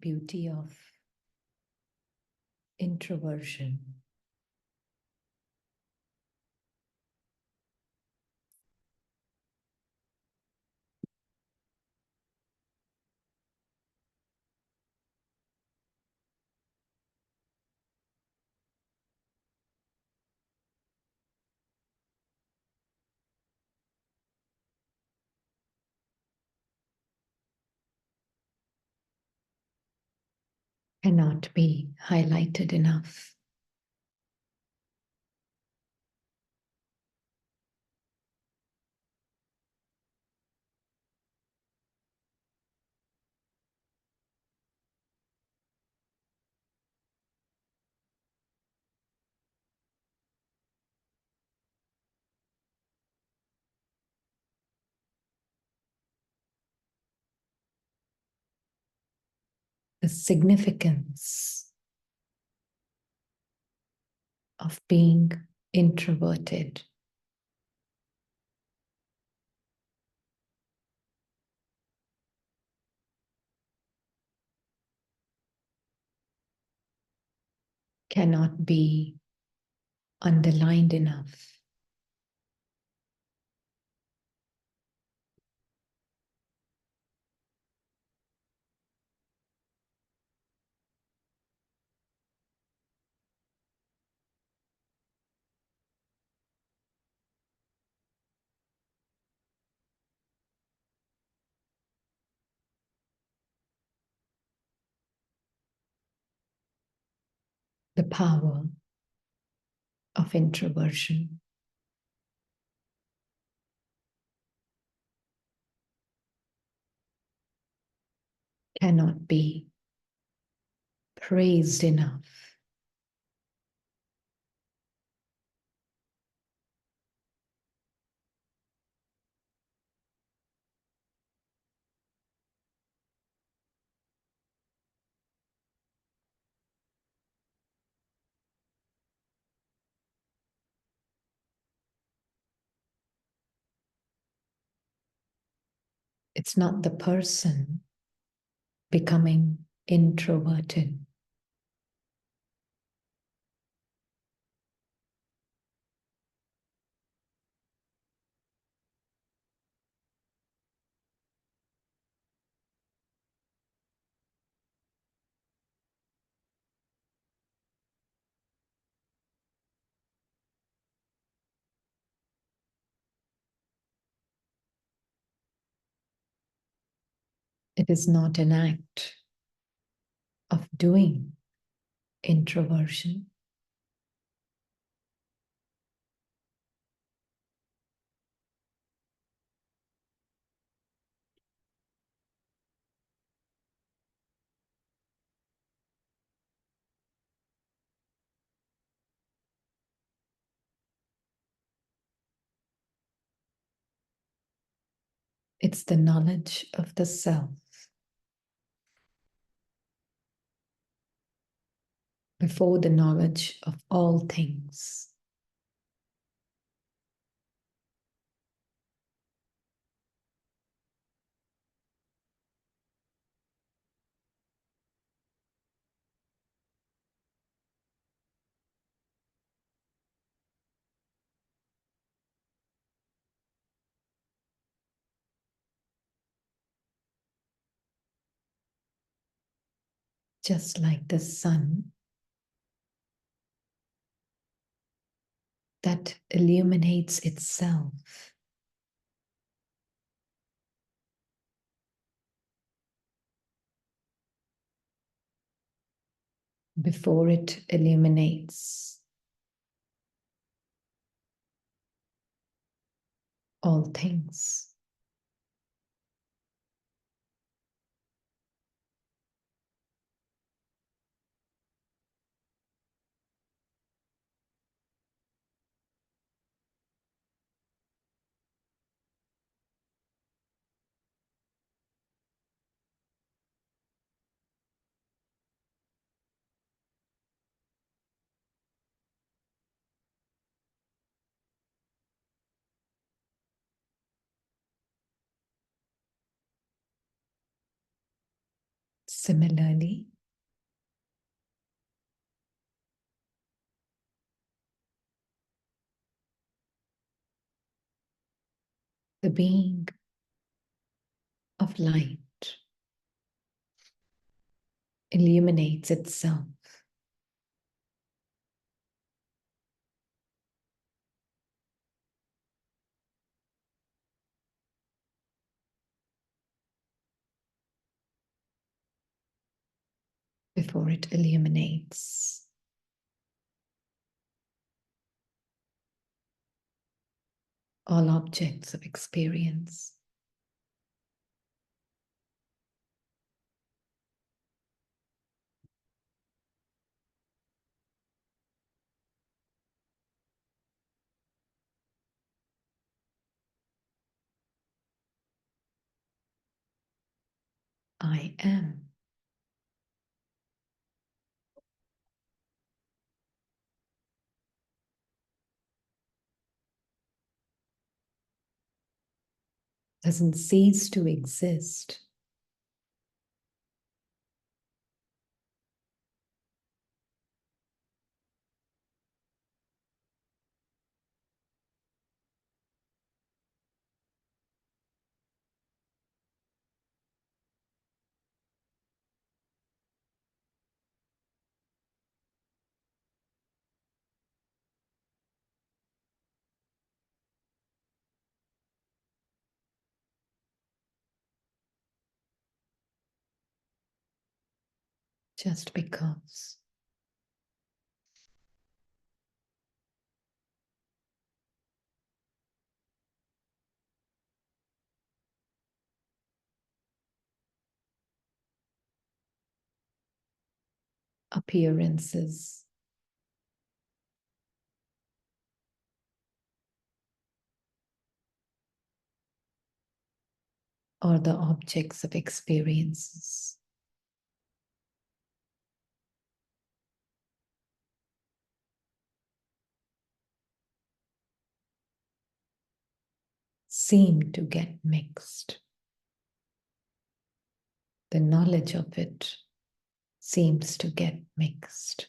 beauty of introversion. Cannot be highlighted enough. The significance of being introverted cannot be underlined enough. The power of introversion. Cannot be praised enough. It's not the person becoming introverted. It is not an act of doing introversion. It's the knowledge of the self before the knowledge of all things. Just like the sun that illuminates itself before it illuminates all things. Similarly, the being of light illuminates itself before it illuminates all objects of experience. I am. Doesn't cease to exist. Just because. Appearances or the objects of experiences seem to get mixed. The knowledge of it seems to get mixed.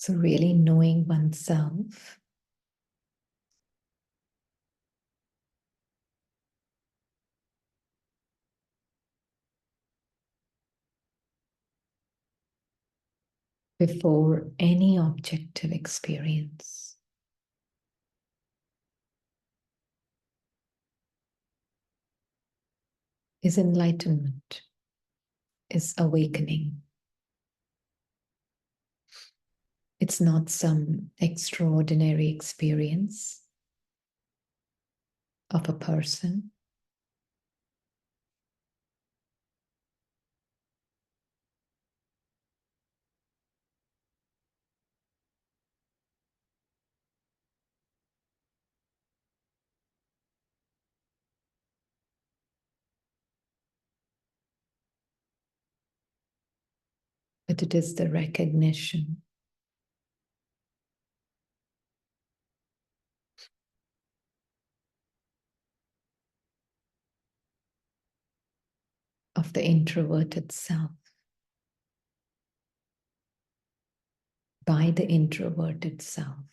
So, really knowing oneself before any objective experience is enlightenment, is awakening. It's not some extraordinary experience of a person. But it is the recognition of the introverted self by the introverted self.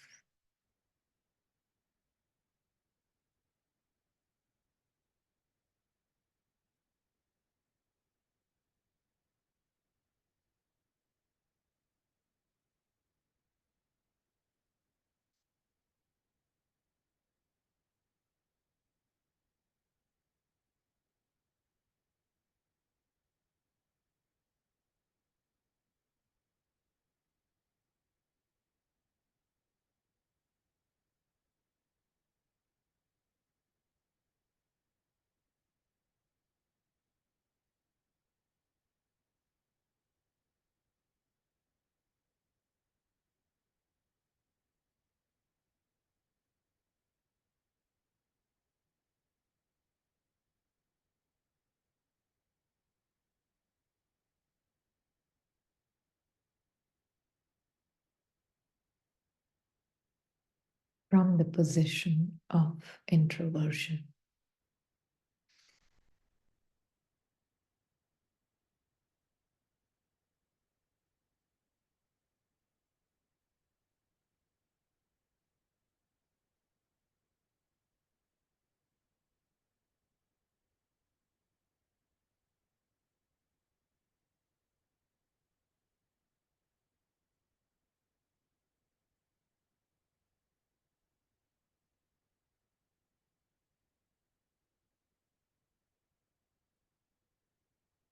from the position of introversion.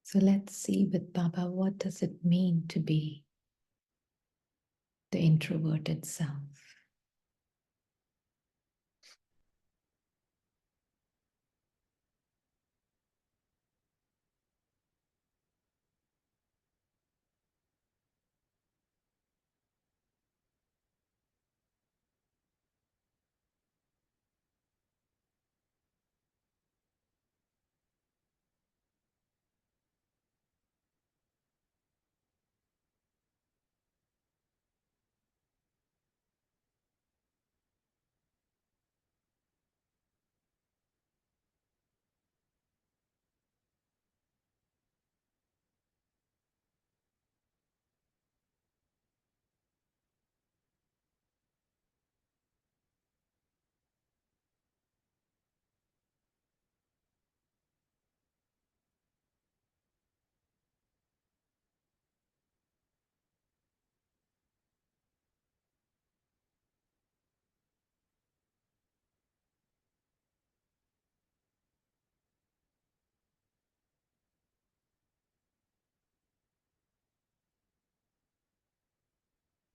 So let's see with Baba, what does it mean to be the introverted self?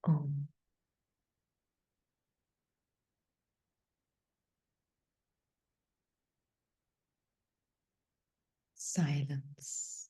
Om. Silence.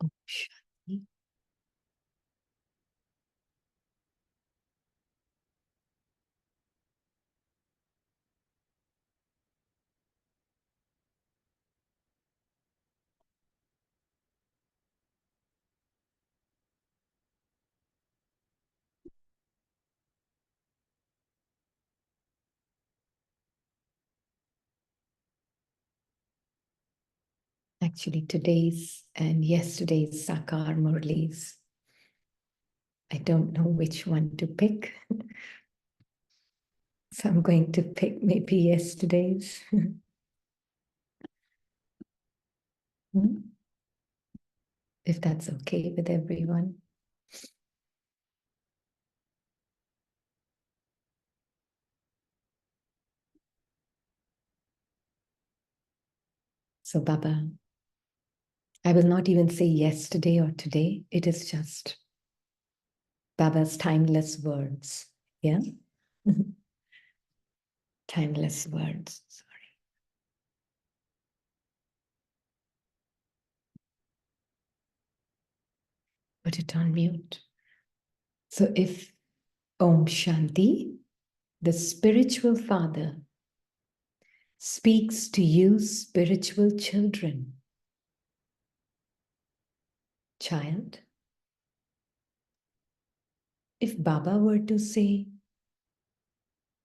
Om Shanti. Actually, today's and yesterday's Sakar Murlis, I don't know which one to pick. So I'm going to pick maybe yesterday's. If that's okay with everyone. So, Baba, I will not even say yesterday or today. It is just Baba's timeless words. Yeah? Timeless words. Sorry. Put it on mute. So, if Om Shanti, the spiritual father, speaks to you, spiritual children, child, if Baba were to say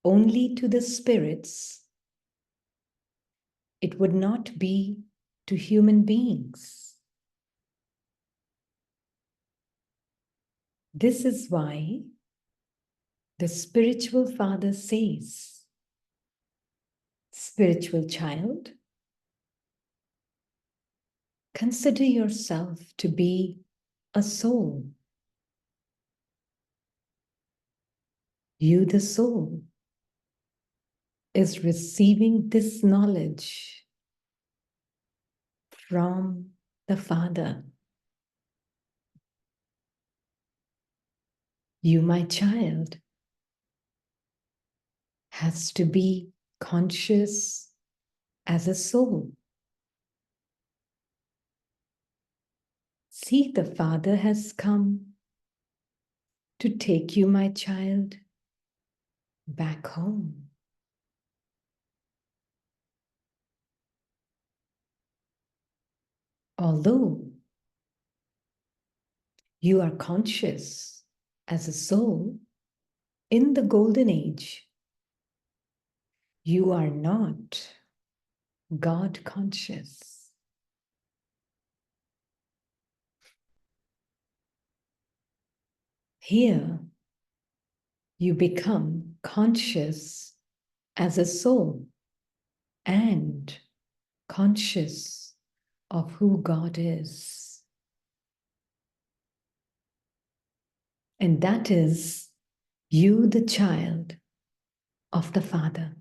only to the spirits, it would not be to human beings. This is why the spiritual father says, spiritual child, consider yourself to be a soul. You, the soul, is receiving this knowledge from the Father. You, my child, has to be conscious as a soul. See, the Father has come to take you, my child, back home. Although you are conscious as a soul in the golden age, you are not God conscious. Here, you become conscious as a soul and conscious of who God is. And that is you, the child of the Father.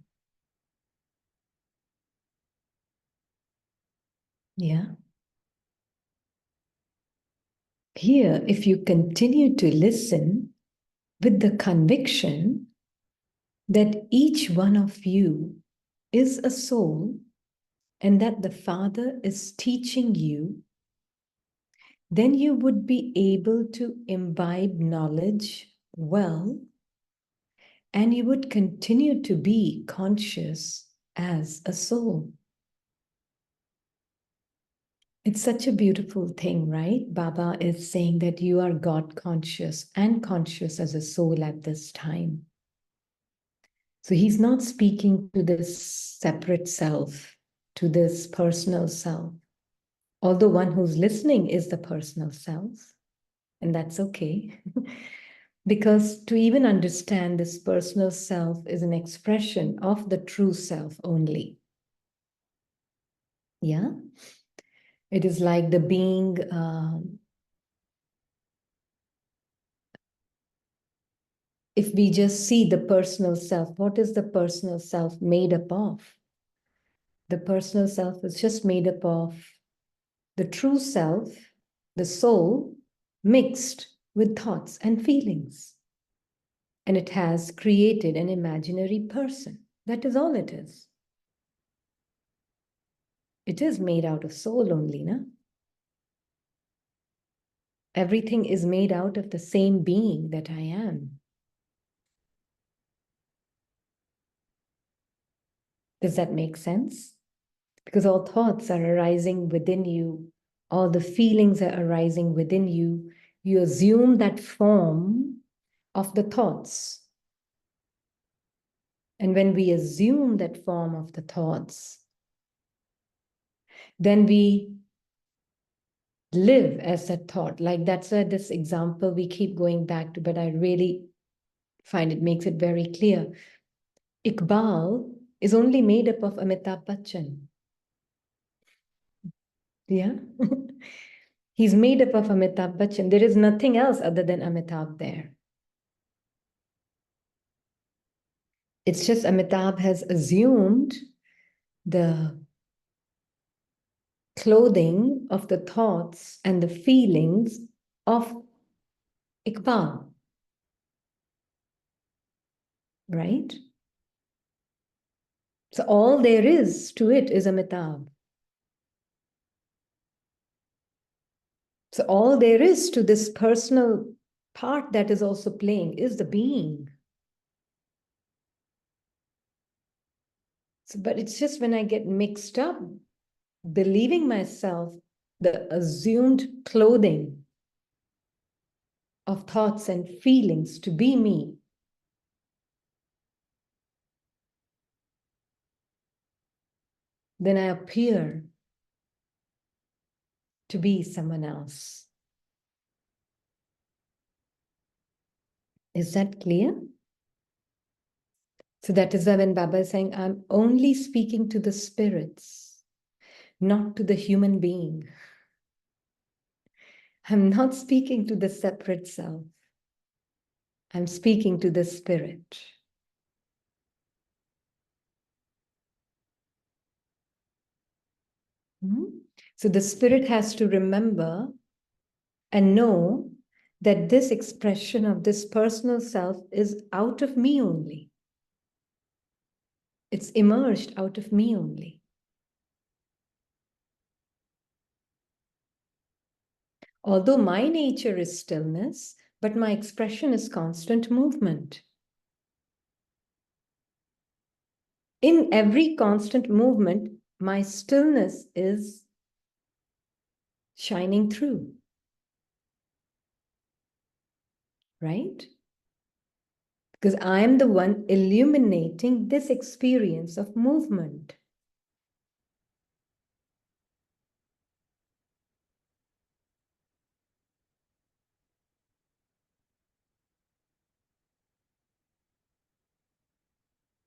Yeah. Here, if you continue to listen with the conviction that each one of you is a soul and that the Father is teaching you, then you would be able to imbibe knowledge well, and you would continue to be conscious as a soul. It's such a beautiful thing, right? Baba is saying that you are God conscious and conscious as a soul at this time. So he's not speaking to this separate self, to this personal self. Although one who's listening is the personal self, and that's okay. Because to even understand this personal self is an expression of the true self only. Yeah? It is like the being, if we just see the personal self, what is the personal self made up of? The personal self is just made up of the true self, the soul, mixed with thoughts and feelings. And it has created an imaginary person. That is all it is. It is made out of soul only, no? Everything is made out of the same being that I am. Does that make sense? Because all thoughts are arising within you, all the feelings are arising within you. You assume that form of the thoughts. And when we assume that form of the thoughts, then we live as a thought. Like that's why this example we keep going back to, but I really find it makes it very clear. Iqbal is only made up of Amitabh Bachchan. Yeah. He's made up of Amitabh Bachchan. There is nothing else other than Amitabh there. It's just Amitabh has assumed the clothing of the thoughts and the feelings of Iqbal. Right? So all there is to it is Amitabh. So all there is to this personal part that is also playing is the being. So, but it's just when I get mixed up, believing myself the assumed clothing of thoughts and feelings to be me, then I appear to be someone else. Is that clear? So that is why when Baba is saying, I'm only speaking to the spirits, not to the human being. I'm not speaking to the separate self. I'm speaking to the spirit. So the spirit has to remember and know that this expression of this personal self is out of me only. It's emerged out of me only. Although my nature is stillness, but my expression is constant movement. In every constant movement, my stillness is shining through. Right? Because I am the one illuminating this experience of movement.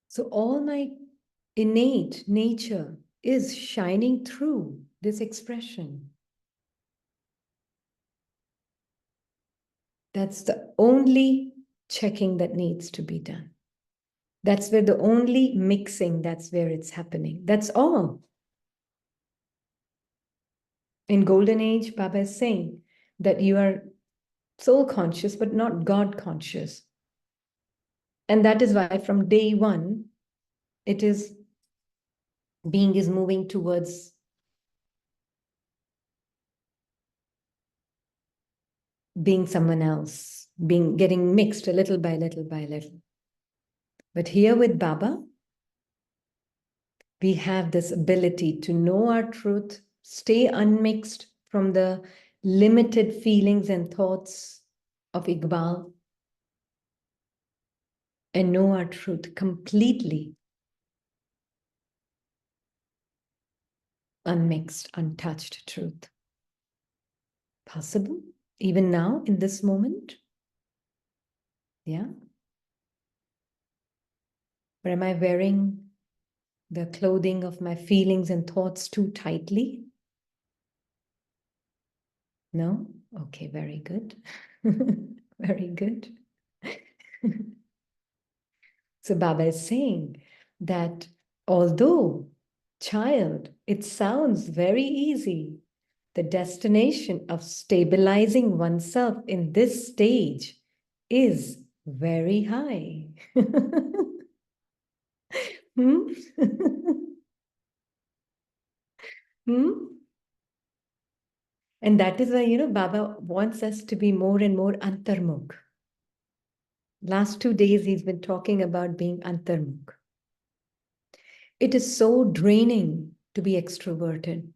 So all my innate nature is shining through this expression. That's the only checking that needs to be done. That's where the only mixing, that's where it's happening. That's all. In Golden Age, Baba is saying that you are soul conscious, but not God conscious. And that is why from day one, it is being is moving towards being someone else, getting mixed a little by little by little. But here with Baba, we have this ability to know our truth, stay unmixed from the limited feelings and thoughts of Iqbal, and know our truth completely unmixed, untouched truth. Possible? Even now, in this moment? Yeah? Or am I wearing the clothing of my feelings and thoughts too tightly? No? Okay, very good. Very good. So Baba is saying that although, child, it sounds very easy, the destination of stabilizing oneself in this stage is very high. Hmm? Hmm? And that is why, Baba wants us to be more and more antarmukh. Last 2 days, he's been talking about being antarmukh. It is so draining to be extroverted.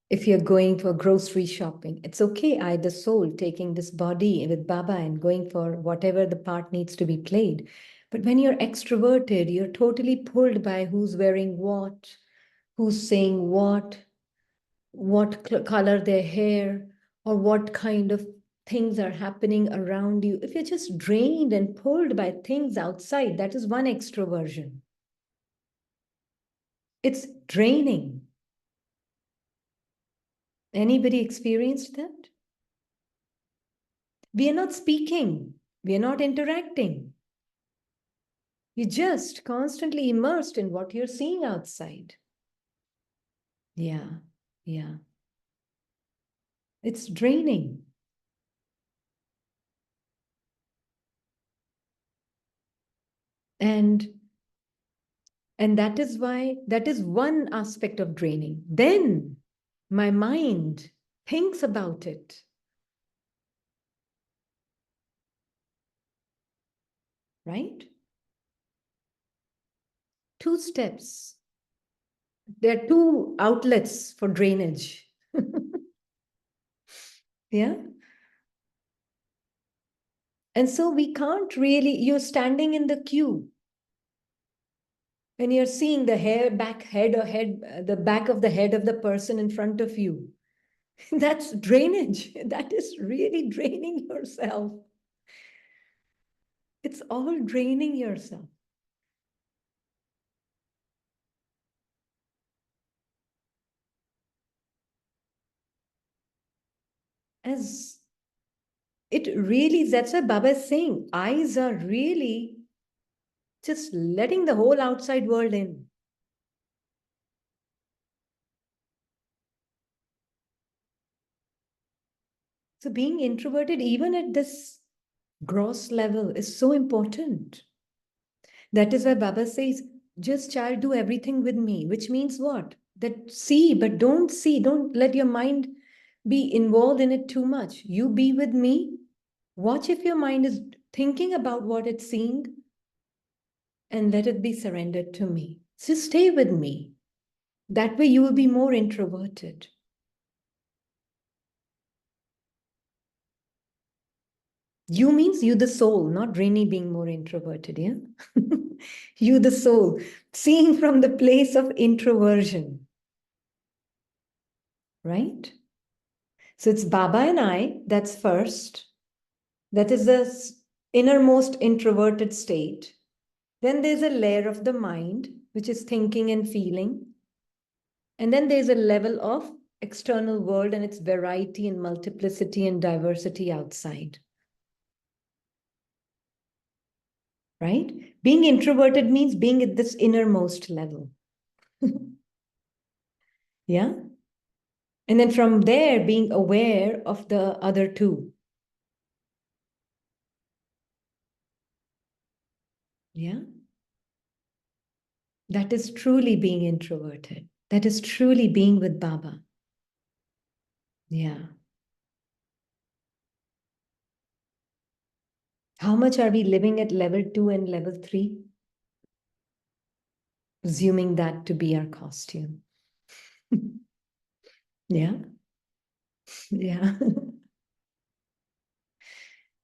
If you're going for grocery shopping, it's okay, I, the soul, taking this body with Baba and going for whatever the part needs to be played. But when you're extroverted, you're totally pulled by who's wearing what, who's saying what color their hair, or what kind of things are happening around you. If you're just drained and pulled by things outside, that is one extroversion. It's draining. Anybody experienced that? We are not speaking. We are not interacting. You're just constantly immersed in what you're seeing outside. Yeah, yeah. It's draining. And that is why, that is one aspect of draining. Then my mind thinks about it. Right? 2 steps. There are 2 outlets for drainage. Yeah. And so we can't really, you're standing in the queue and you're seeing the the back of the head of the person in front of you. That's drainage. That is really draining yourself. It's all draining yourself. As it really, that's what Baba is saying. Eyes are really just letting the whole outside world in. So being introverted, even at this gross level, is so important. That is why Baba says, just child, do everything with me, which means what? That see, but don't see. Don't let your mind be involved in it too much. You be with me. Watch if your mind is thinking about what it's seeing and let it be surrendered to me. Just stay with me. That way you will be more introverted. You means you, the soul, not Rini being more introverted, yeah? You, the soul, seeing from the place of introversion, right? So it's Baba and I, that's first. That is the innermost introverted state. Then there's a layer of the mind, which is thinking and feeling. And then there's a level of external world and its variety and multiplicity and diversity outside. Right? Being introverted means being at this innermost level. Yeah? And then from there, being aware of the other two. Yeah? That is truly being introverted. That is truly being with Baba. Yeah. How much are we living at level 2 and level 3? Assuming that to be our costume. Yeah. Yeah.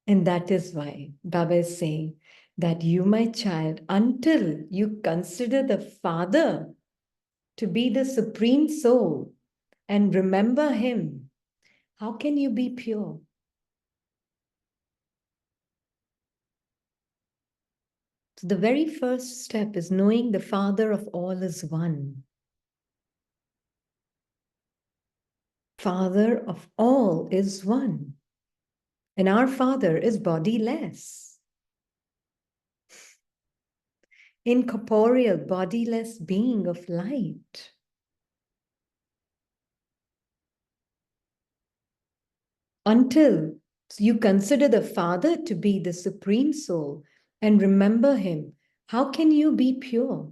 And that is why Baba is saying that you, my child, until you consider the Father to be the Supreme Soul and remember Him, how can you be pure? So the very first step is knowing the Father of all is one. Father of all is one. And our Father is bodiless, incorporeal, bodiless being of light. Until you consider the Father to be the Supreme Soul and remember Him, how can you be pure?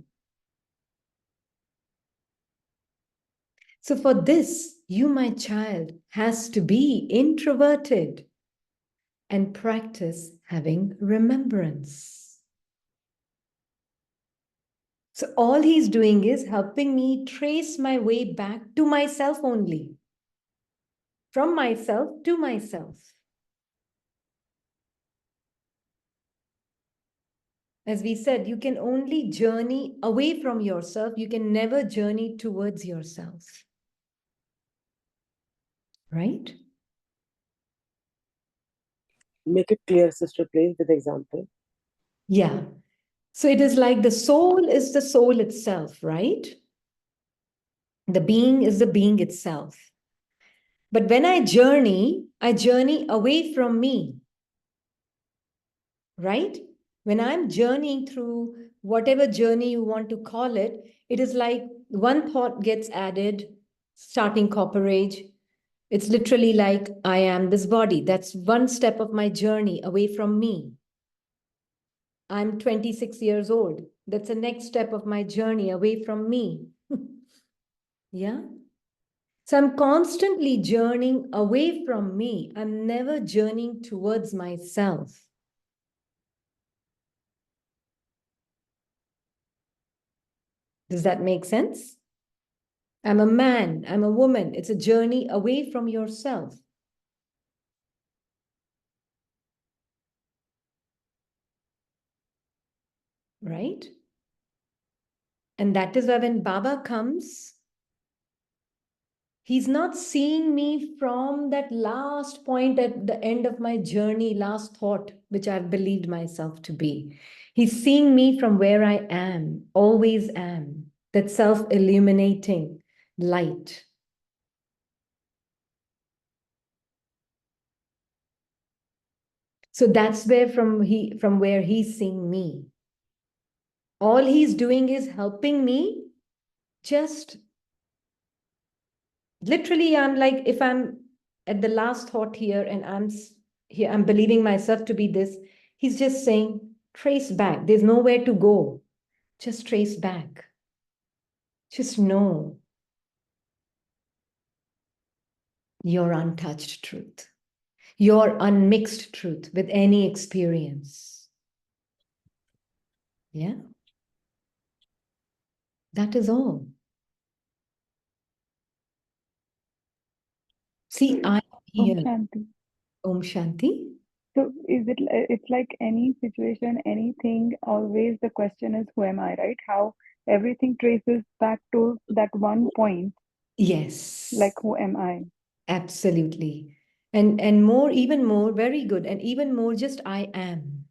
So for this, you, my child, has to be introverted and practice having remembrance. So all he's doing is helping me trace my way back to myself only, from myself to myself. As we said, you can only journey away from yourself. You can never journey towards yourself. Right? Make it clear, sister, please, with example. Yeah. So it is like the soul is the soul itself, right? The being is the being itself. But when I journey away from me, right? When I'm journeying through whatever journey you want to call it, it is like one thought gets added, starting copperage. It's literally like, I am this body. That's one step of my journey away from me. I'm 26 years old. That's the next step of my journey away from me. Yeah. So I'm constantly journeying away from me. I'm never journeying towards myself. Does that make sense? I'm a man, I'm a woman. It's a journey away from yourself. Right? And that is why when Baba comes, he's not seeing me from that last point at the end of my journey, last thought, which I've believed myself to be. He's seeing me from where I am, always am, that self-illuminating light. So that's where from where he's seeing me. All he's doing is helping me just literally. I'm like, if I'm at the last thought here, and here, I'm believing myself to be this. He's just saying, trace back. There's nowhere to go. Just trace back. Just know your untouched truth, your unmixed truth with any experience. Yeah. That is all. See, I am Om here. Shanti. Om Shanti. So is it, it's like any situation, anything, always the question is, who am I, right? How everything traces back to that one point, Yes, like, who am I? absolutely. And more, even more, very good. And even more, just I am.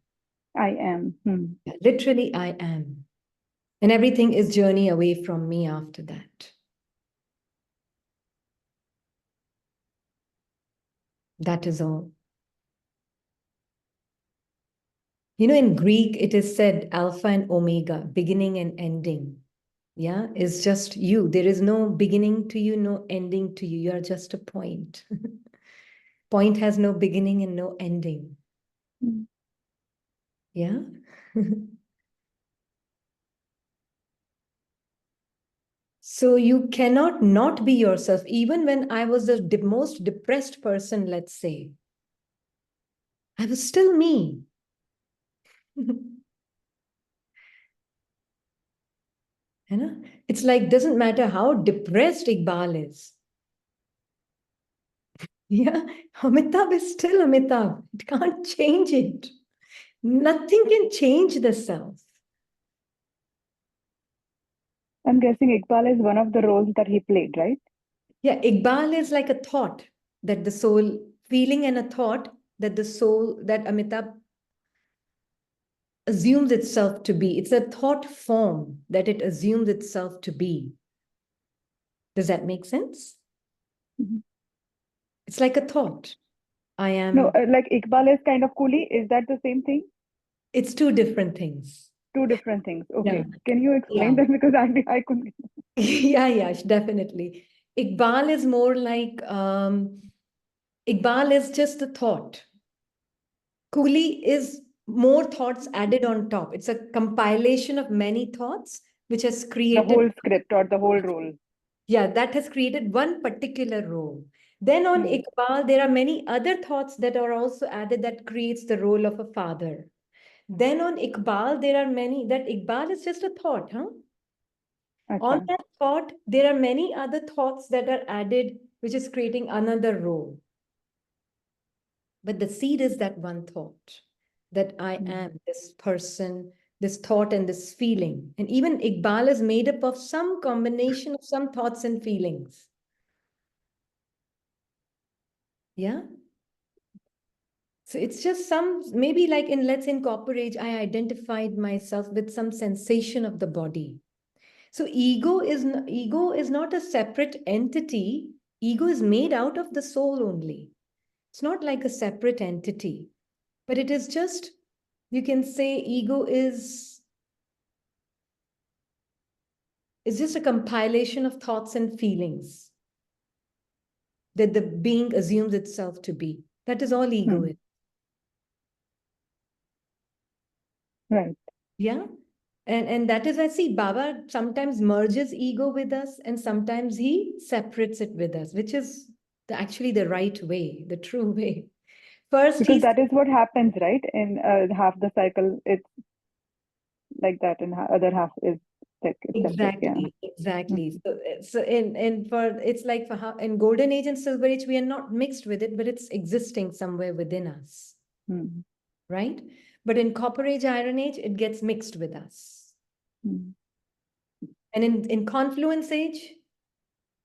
I am. Yeah, literally, I am. And everything is journey away from me after that. That is all. You know, in Greek, it is said Alpha and Omega, beginning and ending. Yeah, is just you. There is no beginning to you, no ending to you. You are just a point. Point has no beginning and no ending. Yeah. So you cannot not be yourself. Even when I was the most depressed person, let's say, I was still me. You know, it's like, doesn't matter how depressed Iqbal is. Yeah, Amitabh is still Amitabh. It can't change it. Nothing can change the self. I'm guessing Iqbal is one of the roles that he played, right? Yeah, Iqbal is like a thought that the soul, feeling and a thought that the soul, that Amitabh assumes itself to be. It's a thought form that it assumes itself to be. Does that make sense? Mm-hmm. It's like a thought. I No, am. like Iqbal is kind of coolie. Is that the same thing? It's two different things. Two different things. Yeah. Okay. Can you Yeah. explain that? Because I couldn't. Yeah, definitely. Iqbal is more like, Iqbal is just a thought. Kuli is more thoughts added on top. It's a compilation of many thoughts which has The created. whole script or the whole role. Yeah, that has created one particular role. Then on Iqbal, there are many other thoughts that are also added that creates the role of a father. Then on Iqbal, there are many, that Iqbal is just a thought, huh? On Acha. that thought, there are many other thoughts that are added, which is creating another role. But the seed is that one thought, that I am this person, this thought and this feeling. And even Iqbal is made up of some combination of some thoughts and feelings. Yeah. So it's just some, maybe like in Let's Incorporate, I identified myself with some sensation of the body. So ego is not a separate entity. Ego is made out of the soul only. It's not like a separate entity, but it is just, you can say ego is just a compilation of thoughts and feelings that the being assumes itself to be. That is all ego is. Right. Yeah. And that is, I see Baba sometimes merges ego with us and sometimes he separates it with us, which is actually the right way, the true way. First, Because he's that is what happens, right? In half the cycle, it's like that, and other half is like it's separate. Yeah. exactly. So in for it's like for how in golden age and silver age, we are not mixed with it, but it's existing somewhere within us, Mm-hmm. right? But in copper age, iron age, it gets mixed with us. Mm-hmm. And in confluence age,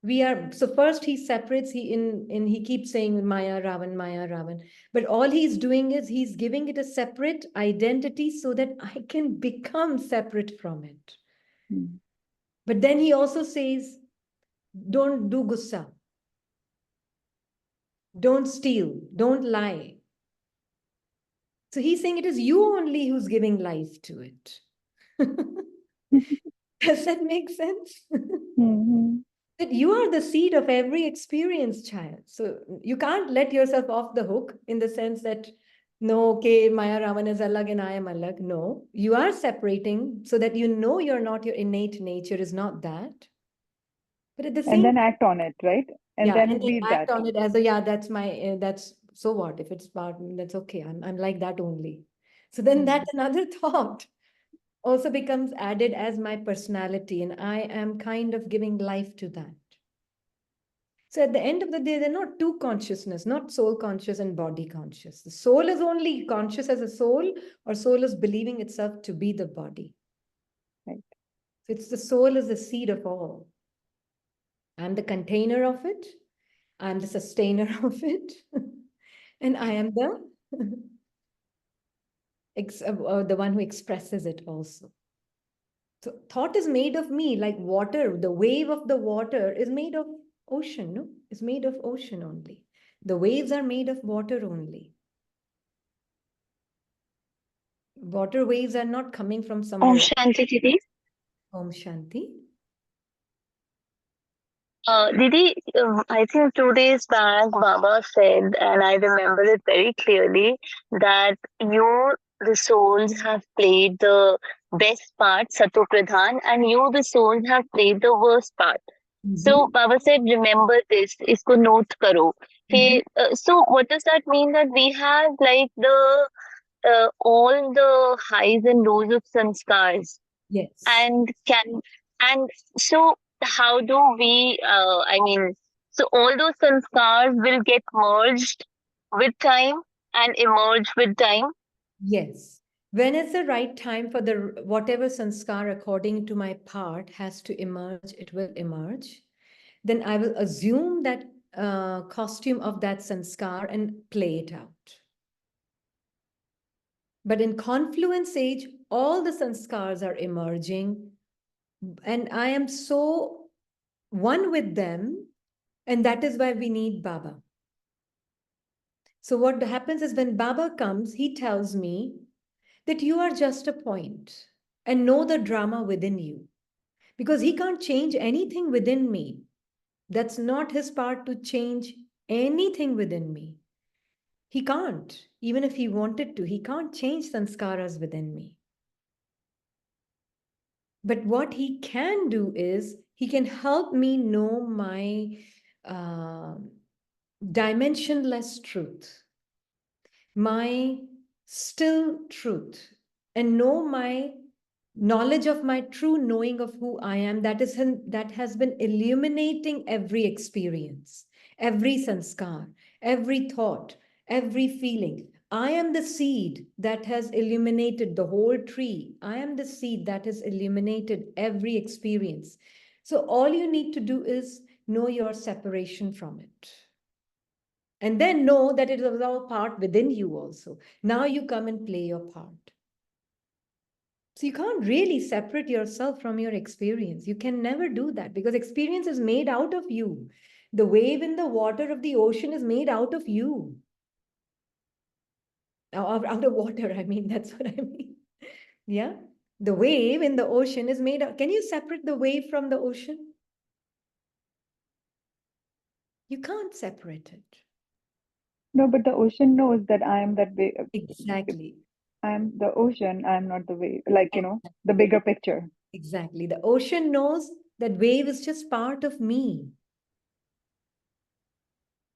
we are, so first he separates, he keeps saying Maya Ravan, but all he's doing is he's giving it a separate identity so that I can become separate from it. But then he also says, don't do gussa, don't steal, don't lie. So he's saying it is you only who's giving life to it. Does that make sense? Mm-hmm. That you are the seed of every experience, child. So you can't let yourself off the hook in the sense that, no, okay, Maya Raman is alag and I am alag. No, you are separating so that you know you're not, your innate nature is not that. But at the And same then act on it, right? And yeah, then and then be act that. on it as a, yeah, that's my, that's, so what? If it's part, that's okay. I'm like that only. So then Mm. that another thought also becomes added as my personality, and I am kind of giving life to that. So at the end of the day, they're not two consciousness, not soul conscious and body conscious. The soul is only conscious as a soul, or soul is believing itself to be the body. Right. So it's the soul is the seed of all. I'm the container of it. I'm the sustainer of it. And I am the one who expresses it also. So thought is made of me, like water. The wave of the water is made of ocean, no? It's made of ocean only. The waves are made of water only. Water waves are not coming from Om somewhere else. Shanti Didi. Om Shanti. Didi, I think 2 days back, Baba said, and I remember it very clearly, that you, the souls, have played the best part, Sato Pradhan, and you, the souls, have played the worst part. So Baba said, remember this, isko note karo. Okay, so what does that mean? That we have like the all the highs and lows of sanskars, Yes. and can and so how do we I mean, so all those sanskars will get merged with time and emerge with time. Yes. When is the right time for the whatever sanskar according to my part has to emerge, it will emerge. Then I will assume that costume of that sanskar and play it out. But in confluence age, all the sanskars are emerging, and I am so one with them, and that is why we need Baba. So what happens is when Baba comes, he tells me that you are just a point and know the drama within you. Because he can't change anything within me. That's not his part to change anything within me. He can't. Even if he wanted to, he can't change sanskaras within me. But what he can do is he can help me know my uh, dimensionless truth, my still truth, and know my knowledge of my true knowing of who I am, that has been illuminating every experience, every sanskar, every thought, every feeling. I am the seed that has illuminated the whole tree. I am the seed that has illuminated every experience. So all you need to do is know your separation from it. And then know that it is all part within you also. Now you come and play your part. So you can't really separate yourself from your experience. You can never do that because experience is made out of you. The wave in the water of the ocean is made out of you. Out of water, I mean, that's what I mean. Yeah. The wave in the ocean is made out. Can you separate the wave from the ocean? You can't separate it. No, but the ocean knows that I am that way. Exactly. I am the ocean. I am not the wave. Like, the bigger picture. Exactly. The ocean knows that wave is just part of me.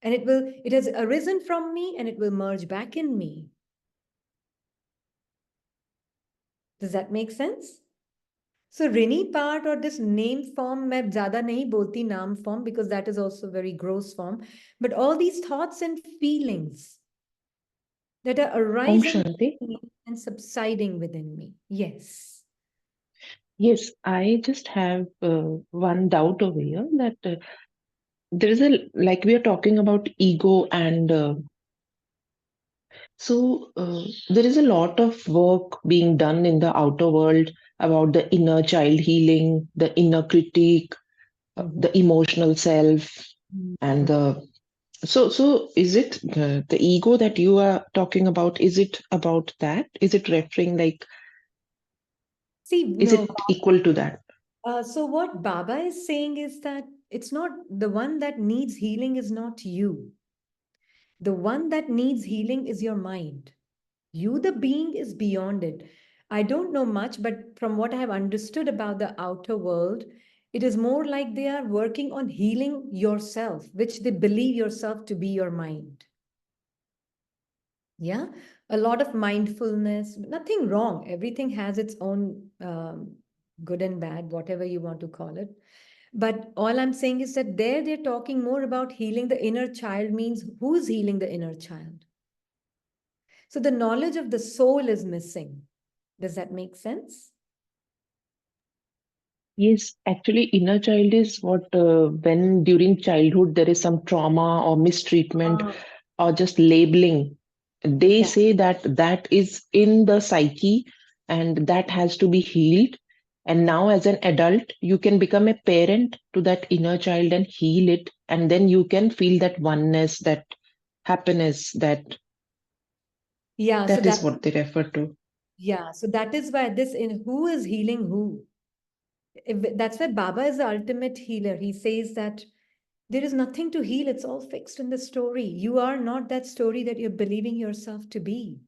And it has arisen from me and it will merge back in me. Does that make sense? So Rini part or this name form, मैं ज़्यादा नहीं बोलती नाम form because that is also very gross form. But all these thoughts and feelings that are Om arising Shanti. and subsiding within me. Yes. Yes, I just have one doubt over here that there is like we are talking about ego, and there is a lot of work being done in the outer world about the inner child healing, the inner critique, the emotional self, and so is it the ego that you are talking about? Is it about that? Is it referring like, See, is no. it equal to that? So what Baba is saying is that it's not the one that needs healing is not you. The one that needs healing is your mind. You, the being, is beyond it. I don't know much, but from what I have understood about the outer world, it is more like they are working on healing yourself, which they believe yourself to be your mind. Yeah, a lot of mindfulness, nothing wrong. Everything has its own good and bad, whatever you want to call it. But all I'm saying is that there they're talking more about healing the inner child, means who's healing the inner child? So the knowledge of the soul is missing. Does that make sense? Yes, actually, inner child is what when during childhood there is some trauma or mistreatment or just labeling, they Yeah. say that that is in the psyche and that has to be healed. And now, as an adult, you can become a parent to that inner child and heal it, and then you can feel that oneness, that happiness, Yeah, so that is that what they refer to. yeah, so that is why this in who is healing who. That's why Baba is the ultimate healer. He says that there is nothing to heal, it's all fixed in the story. You are not that story that you're believing yourself to be.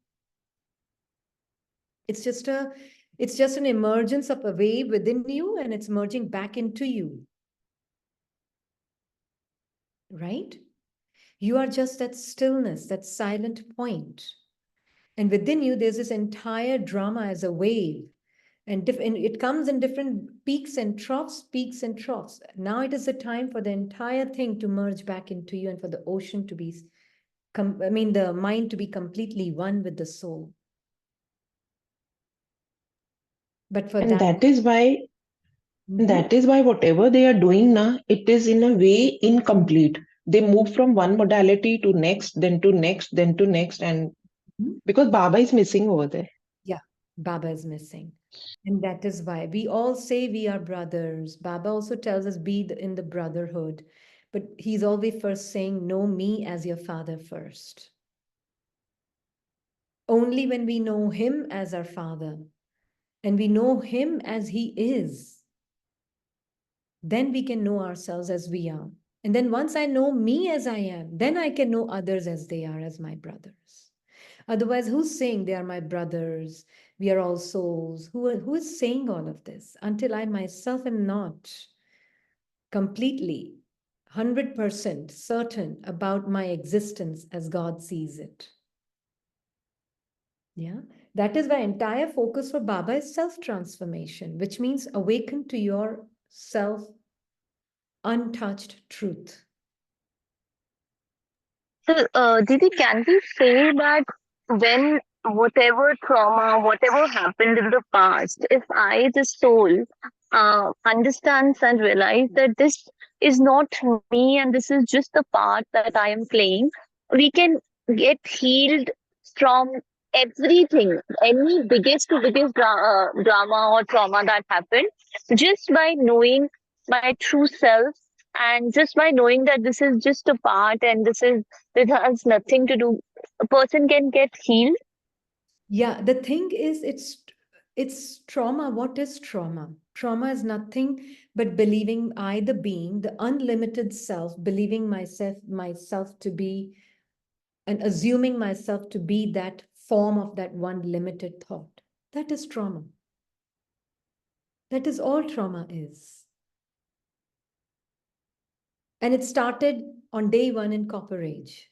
It's just an emergence of a wave within you, and it's merging back into you. Right? You are just that stillness, that silent point. And within you, there's this entire drama as a wave. And it comes in different peaks and troughs, peaks and troughs. Now it is the time for the entire thing to merge back into you and for the ocean to be, the mind to be completely one with the soul. But for And that, that is why whatever they are doing now, it is in a way incomplete. They move from one modality to next, then to next, then to next, and Mhm. because Baba is missing over there. Yeah, Baba is missing. And that is why we all say we are brothers. Baba also tells us be in the brotherhood. But he's always first saying, know me as your father first. Only when we know him as our father and we know him as he is, then we can know ourselves as we are. And then once I know me as I am, then I can know others as they are, as my brothers. Otherwise, who's saying they are my brothers? We are all souls. Who is saying all of this? Until I myself am not completely 100% certain about my existence as God sees it. Yeah, that is why entire focus for Baba is self-transformation, which means awaken to your self untouched truth. So, Didi, can we say that when whatever trauma, whatever happened in the past, if I, the soul, understands and realize that this is not me and this is just the part that I am playing, we can get healed from everything, any biggest to biggest drama or trauma that happened, just by knowing my true self and just by knowing that this is just a part and this has nothing to do. A person can get healed. Yeah, the thing is, it's trauma. What is trauma? Trauma is nothing but believing I, the being, the unlimited self, believing myself to be, and assuming myself to be that form of that one limited thought. That is trauma. That is all trauma is. And it started on day one in Copper Age.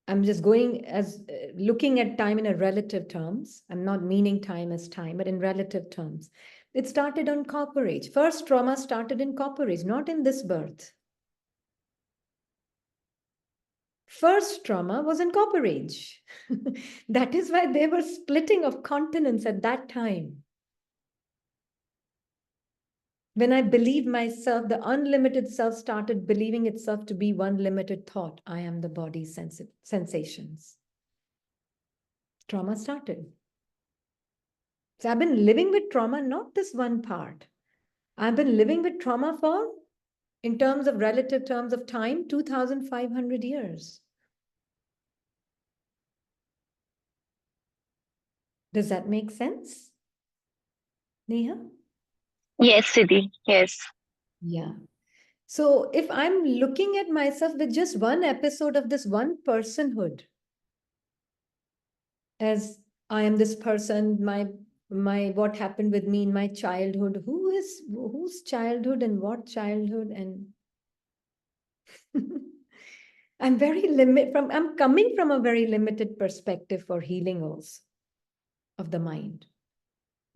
I'm just going as looking at time in a relative terms. I'm not meaning time as time, but in relative terms. It started on Copper Age. First trauma started in Copper Age, not in this birth. First trauma was in Copper Age. That is why they were splitting of continents at that time. When I believed myself, the unlimited self started believing itself to be one limited thought. I am the body's sensations. Trauma started. So I've been living with trauma, not this one part. I've been living with trauma for, in terms of relative terms of time, 2,500 years. Does that make sense, Neha? Yes, Siddhi. Yes. Yeah. So if I'm looking at myself with just one episode of this one personhood, as I am this person, my what happened with me in my childhood, whose childhood and what childhood, and I'm coming from a very limited perspective for healing also of the mind.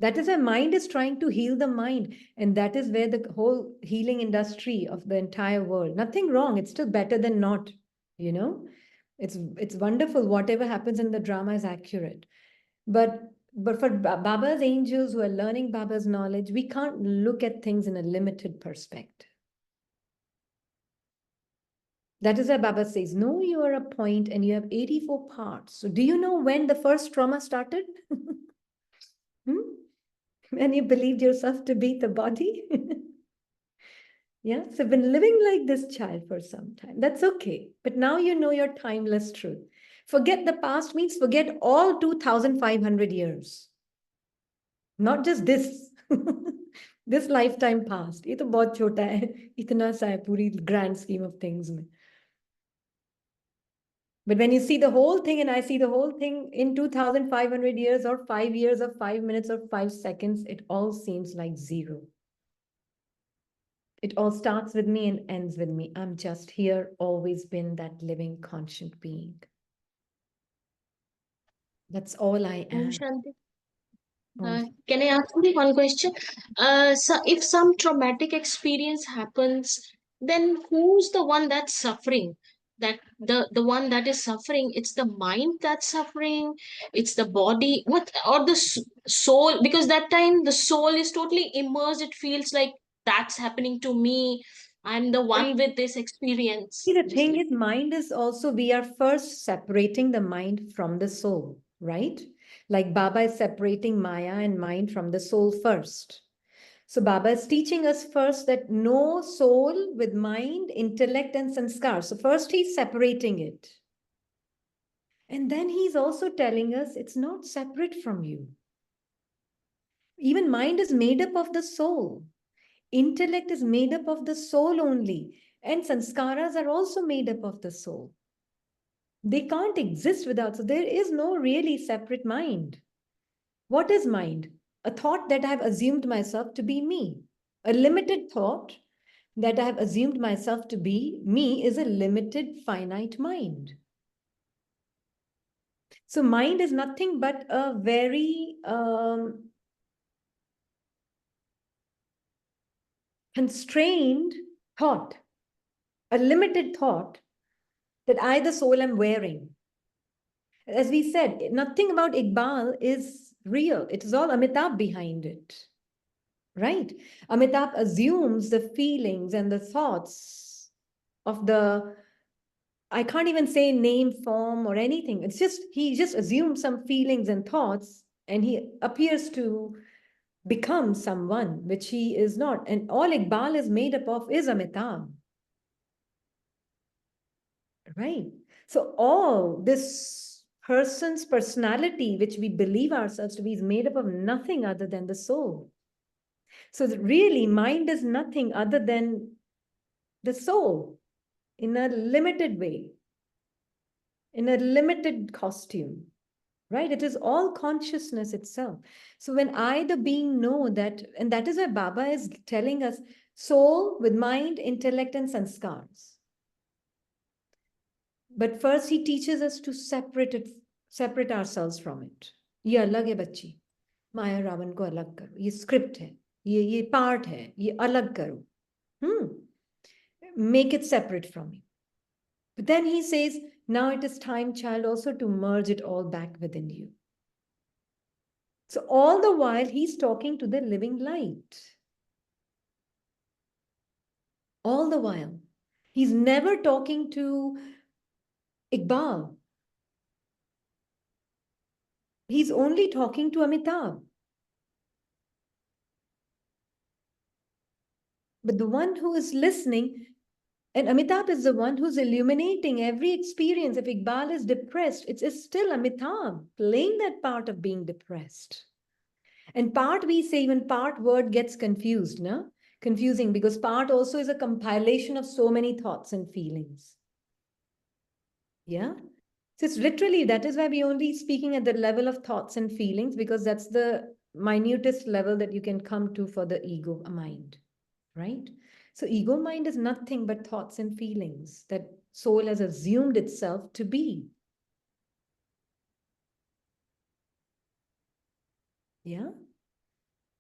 That is why mind is trying to heal the mind. And that is where the whole healing industry of the entire world, nothing wrong. It's still better than not, you know? It's wonderful. Whatever happens in the drama is accurate. But for Baba's angels who are learning Baba's knowledge, we can't look at things in a limited perspective. That is why Baba says, no, you are a point and you have 84 parts. So do you know when the first trauma started? Hmm? When you believed yourself to be the body? Yeah, so been living like this child for some time. That's okay. But now you know your timeless truth. Forget the past means forget all 2,500 years. Not just this. This lifetime past. ये तो बहुत छोटा है. इतना सा है पूरी grand scheme of things में. But when you see the whole thing, and I see the whole thing in 2,500 years or 5 years or 5 minutes or 5 seconds, it all seems like zero. It all starts with me and ends with me. I'm just here, always been that living, conscient being. That's all I am. Shanti, Oh, can I ask you one question? So if some traumatic experience happens, then who's the one that's suffering? That the one that is suffering, it's the mind that's suffering, it's the body, what, or the soul? Because that time the soul is totally immersed. It feels like that's happening to me. I'm the one with this experience. see, the Just thing like, is, mind is also, we are first separating the mind from the soul, right? Like Baba is separating Maya and mind from the soul first. So Baba is teaching us first that no soul with mind, intellect, and sanskar. So first he's separating it. And then he's also telling us it's not separate from you. Even mind is made up of the soul. Intellect is made up of the soul only. And sanskaras are also made up of the soul. They can't exist without. So there is no really separate mind. What is mind? A thought that I have assumed myself to be me. A limited thought that I have assumed myself to be me is a limited, finite mind. So mind is nothing but a very constrained thought, a limited thought that I, the soul, am wearing. As we said, nothing about Iqbal is real. It is all Amitabh behind it, right? Amitabh assumes the feelings and the thoughts of the, I can't even say name, form, or anything. It's just, he just assumes some feelings and thoughts, and he appears to become someone which he is not. And all Iqbal is made up of is Amitabh. Right. So all this person's personality, which we believe ourselves to be, is made up of nothing other than the soul. So really, mind is nothing other than the soul in a limited way, in a limited costume, right? It is all consciousness itself. So when I, the being, know that, and that is why Baba is telling us soul with mind, intellect, and sanskars. But first he teaches us to separate ourselves from it. ये अलग है बच्ची, माया रावण को अलग करो, ये script है, ये पार्ट है, ये अलग करो. Make it separate from me. But then he says, now it is time, child, also to merge it all back within you. So all the while he's talking to the living light. All the while. He's never talking to Iqbal. He's only talking to Amitabh. But the one who is listening, and Amitabh is the one who's illuminating every experience. If Iqbal is depressed, it's still Amitabh playing that part of being depressed. And part, we say, even part word gets confused, no? confusing because part also is a compilation of so many thoughts and feelings. Yeah. So it's literally, that is why we only speaking at the level of thoughts and feelings, because that's the minutest level that you can come to for the ego mind, right? So ego mind is nothing but thoughts and feelings that soul has assumed itself to be. Yeah.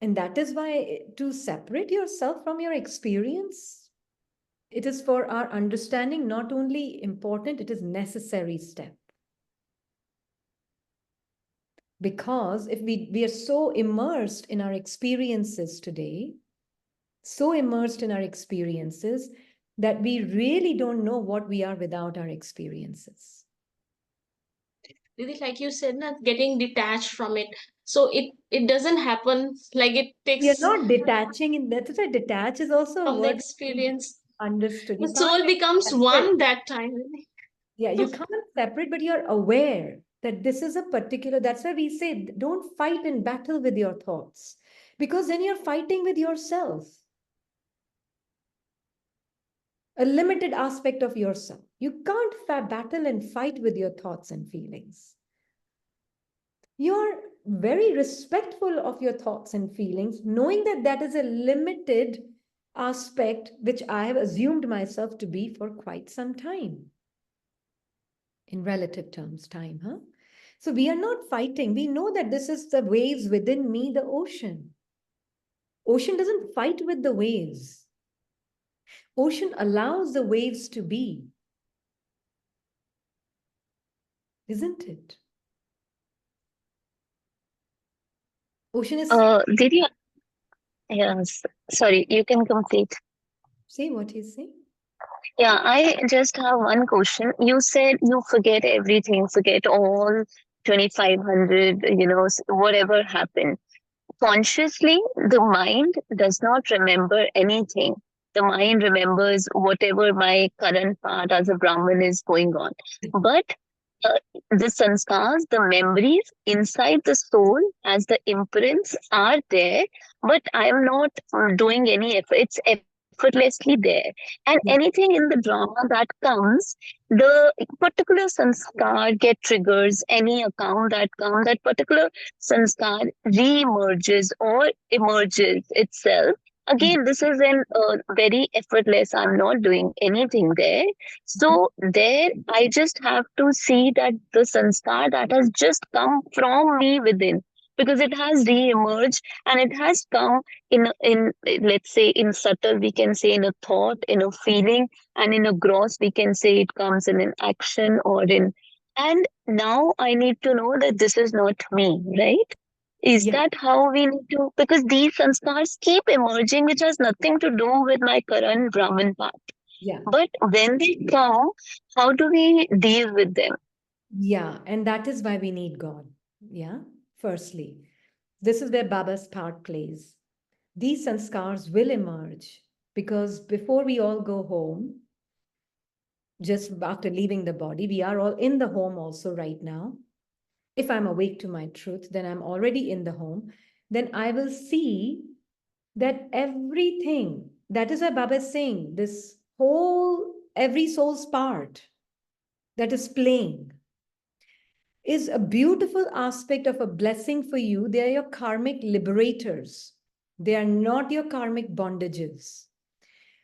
And that is why to separate yourself from your experience, it is for our understanding not only important, it is necessary step. Because if we are so immersed in our experiences today, so immersed in our experiences that we really don't know what we are without our experiences. Didi, like you said, not getting detached from it. So it doesn't happen, like it We are takes not detaching in that. Detach is also a from the word experience. understood. The You can't soul becomes separate. one that time. Didi. Yeah, you can't separate, but you're aware that this is a particular, that's why we say don't fight and battle with your thoughts, because then you're fighting with yourself. A limited aspect of yourself. You can't battle and fight with your thoughts and feelings. You're very respectful of your thoughts and feelings, knowing that that is a limited aspect which I have assumed myself to be for quite some time. In relative terms, time, huh? So we are not fighting. We know that this is the waves within me, the ocean. Ocean doesn't fight with the waves. Ocean allows the waves to be. Isn't it? Ocean is... Did you? Yes. Sorry, you can complete. Say what he's saying. Yeah, I just have one question. You said you forget everything, forget all 2500, whatever happened. Consciously, the mind does not remember anything. The mind remembers whatever my current part as a Brahmin is going on. But uh, the sanskars, the memories inside the soul as the imprints are there, but I am not doing any effort. It's effortlessly there. And anything in the drama that comes, the particular sanskar get triggers, any account that comes, that particular sanskar re-emerges or emerges itself. Again, this is an very effortless. I'm not doing anything there. So there, I just have to see that the sanskar that has just come from me within, because it has re-emerged and it has come in let's say in subtle, we can say in a thought, in a feeling, and in a gross, we can say it comes in an action or in. And now I need to know that this is not me, right? Is Yeah. that how we need to? Because these sanskars keep emerging, which has nothing to do with my current Brahmin path. Yeah. But when they come, how do we deal with them? Yeah. And that is why we need God. Yeah. Firstly, this is where Baba's part plays. These sanskars will emerge because before we all go home, just after leaving the body, we are all in the home also right now. If I'm awake to my truth, then I'm already in the home. Then I will see that everything, that is why Baba is saying this whole, every soul's part that is playing is a beautiful aspect of a blessing for you. They are your karmic liberators. They are not your karmic bondages.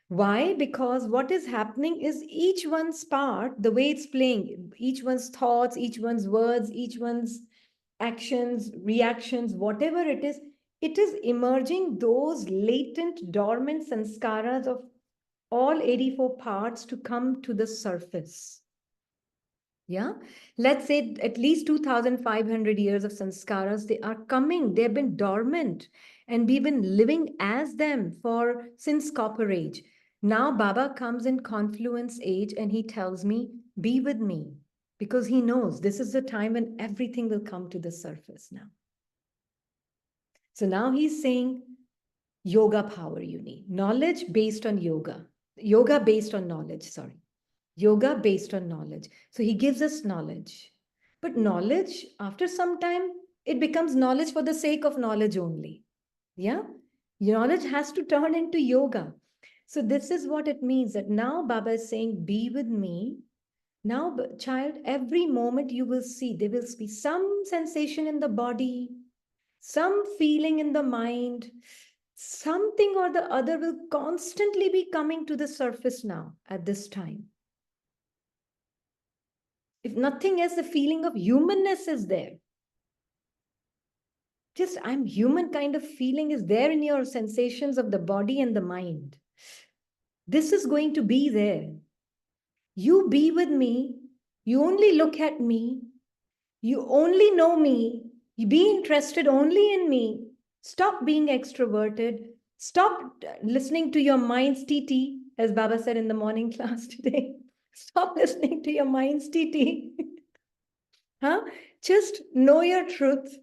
Why? Because what is happening is each one's part, the way it's playing, each one's thoughts, each one's words, each one's actions, reactions, whatever it is emerging those latent, dormant sanskaras of all 84 parts to come to the surface. Yeah, let's say at least 2,500 years of sanskaras, they are coming, they've been dormant, and we've been living as them for since Copper Age. Now Baba comes in Confluence Age and he tells me, be with me, because he knows this is the time when everything will come to the surface now. So now he's saying, yoga power you need, knowledge based on yoga, yoga based on knowledge, sorry. Yoga based on knowledge. So he gives us knowledge. But knowledge, after some time, it becomes knowledge for the sake of knowledge only. Yeah? Knowledge has to turn into yoga. So this is what it means, that now Baba is saying, be with me. Now, child, every moment you will see, there will be some sensation in the body, some feeling in the mind, something or the other will constantly be coming to the surface now at this time. If nothing else, the feeling of humanness is there. Just I'm human kind of feeling is there in your sensations of the body and the mind. This is going to be there. You be with me. You only look at me. You only know me. You be interested only in me. Stop being extroverted. Stop listening to your mind's TT, as Baba said in the morning class today. Stop listening to your mind's TT. Huh? Just know your truth.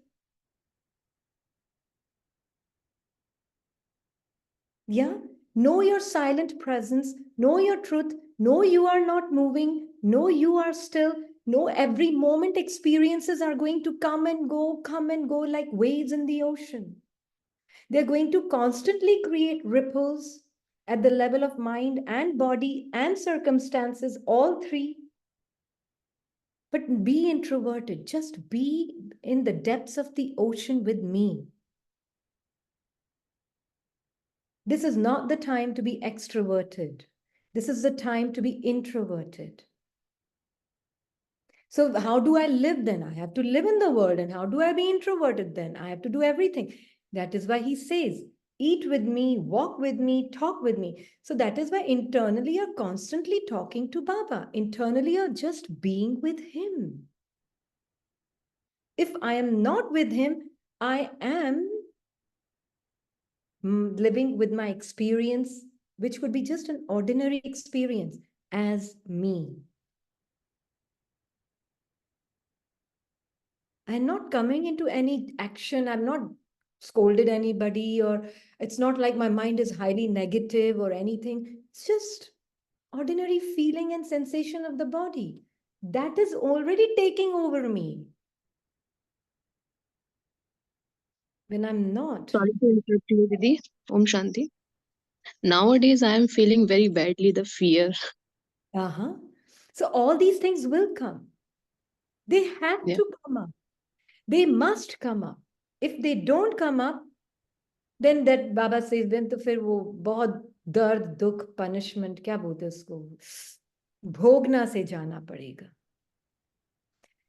Yeah? Know your silent presence. Know your truth. Know you are not moving. Know you are still. Know every moment experiences are going to come and go like waves in the ocean. They're going to constantly create ripples at the level of mind and body and circumstances, all three. But be introverted. Just be in the depths of the ocean with me. This is not the time to be extroverted. This is the time to be introverted. So how do I live then? I have to live in the world. And how do I be introverted then? I have to do everything. That is why he says, eat with me, walk with me, talk with me. So that is why internally you're constantly talking to Baba. Internally you're just being with him. If I am not with him, I am living with my experience, which could be just an ordinary experience as me. I'm not coming into any action. I'm not scolded anybody, or it's not like my mind is highly negative or anything. It's just ordinary feeling and sensation of the body. That is already taking over me. When I'm not. Sorry to interrupt you, Didi. Om Shanti. Nowadays, I am feeling very badly the fear. Uh-huh. So all these things will come. They have Yeah. to come up. They must come up. If they don't come up, then that Baba says, then तो फिर वो बहुत दर्द दुख punishment क्या बोलते हैं उसको भोगना से जाना पड़ेगा.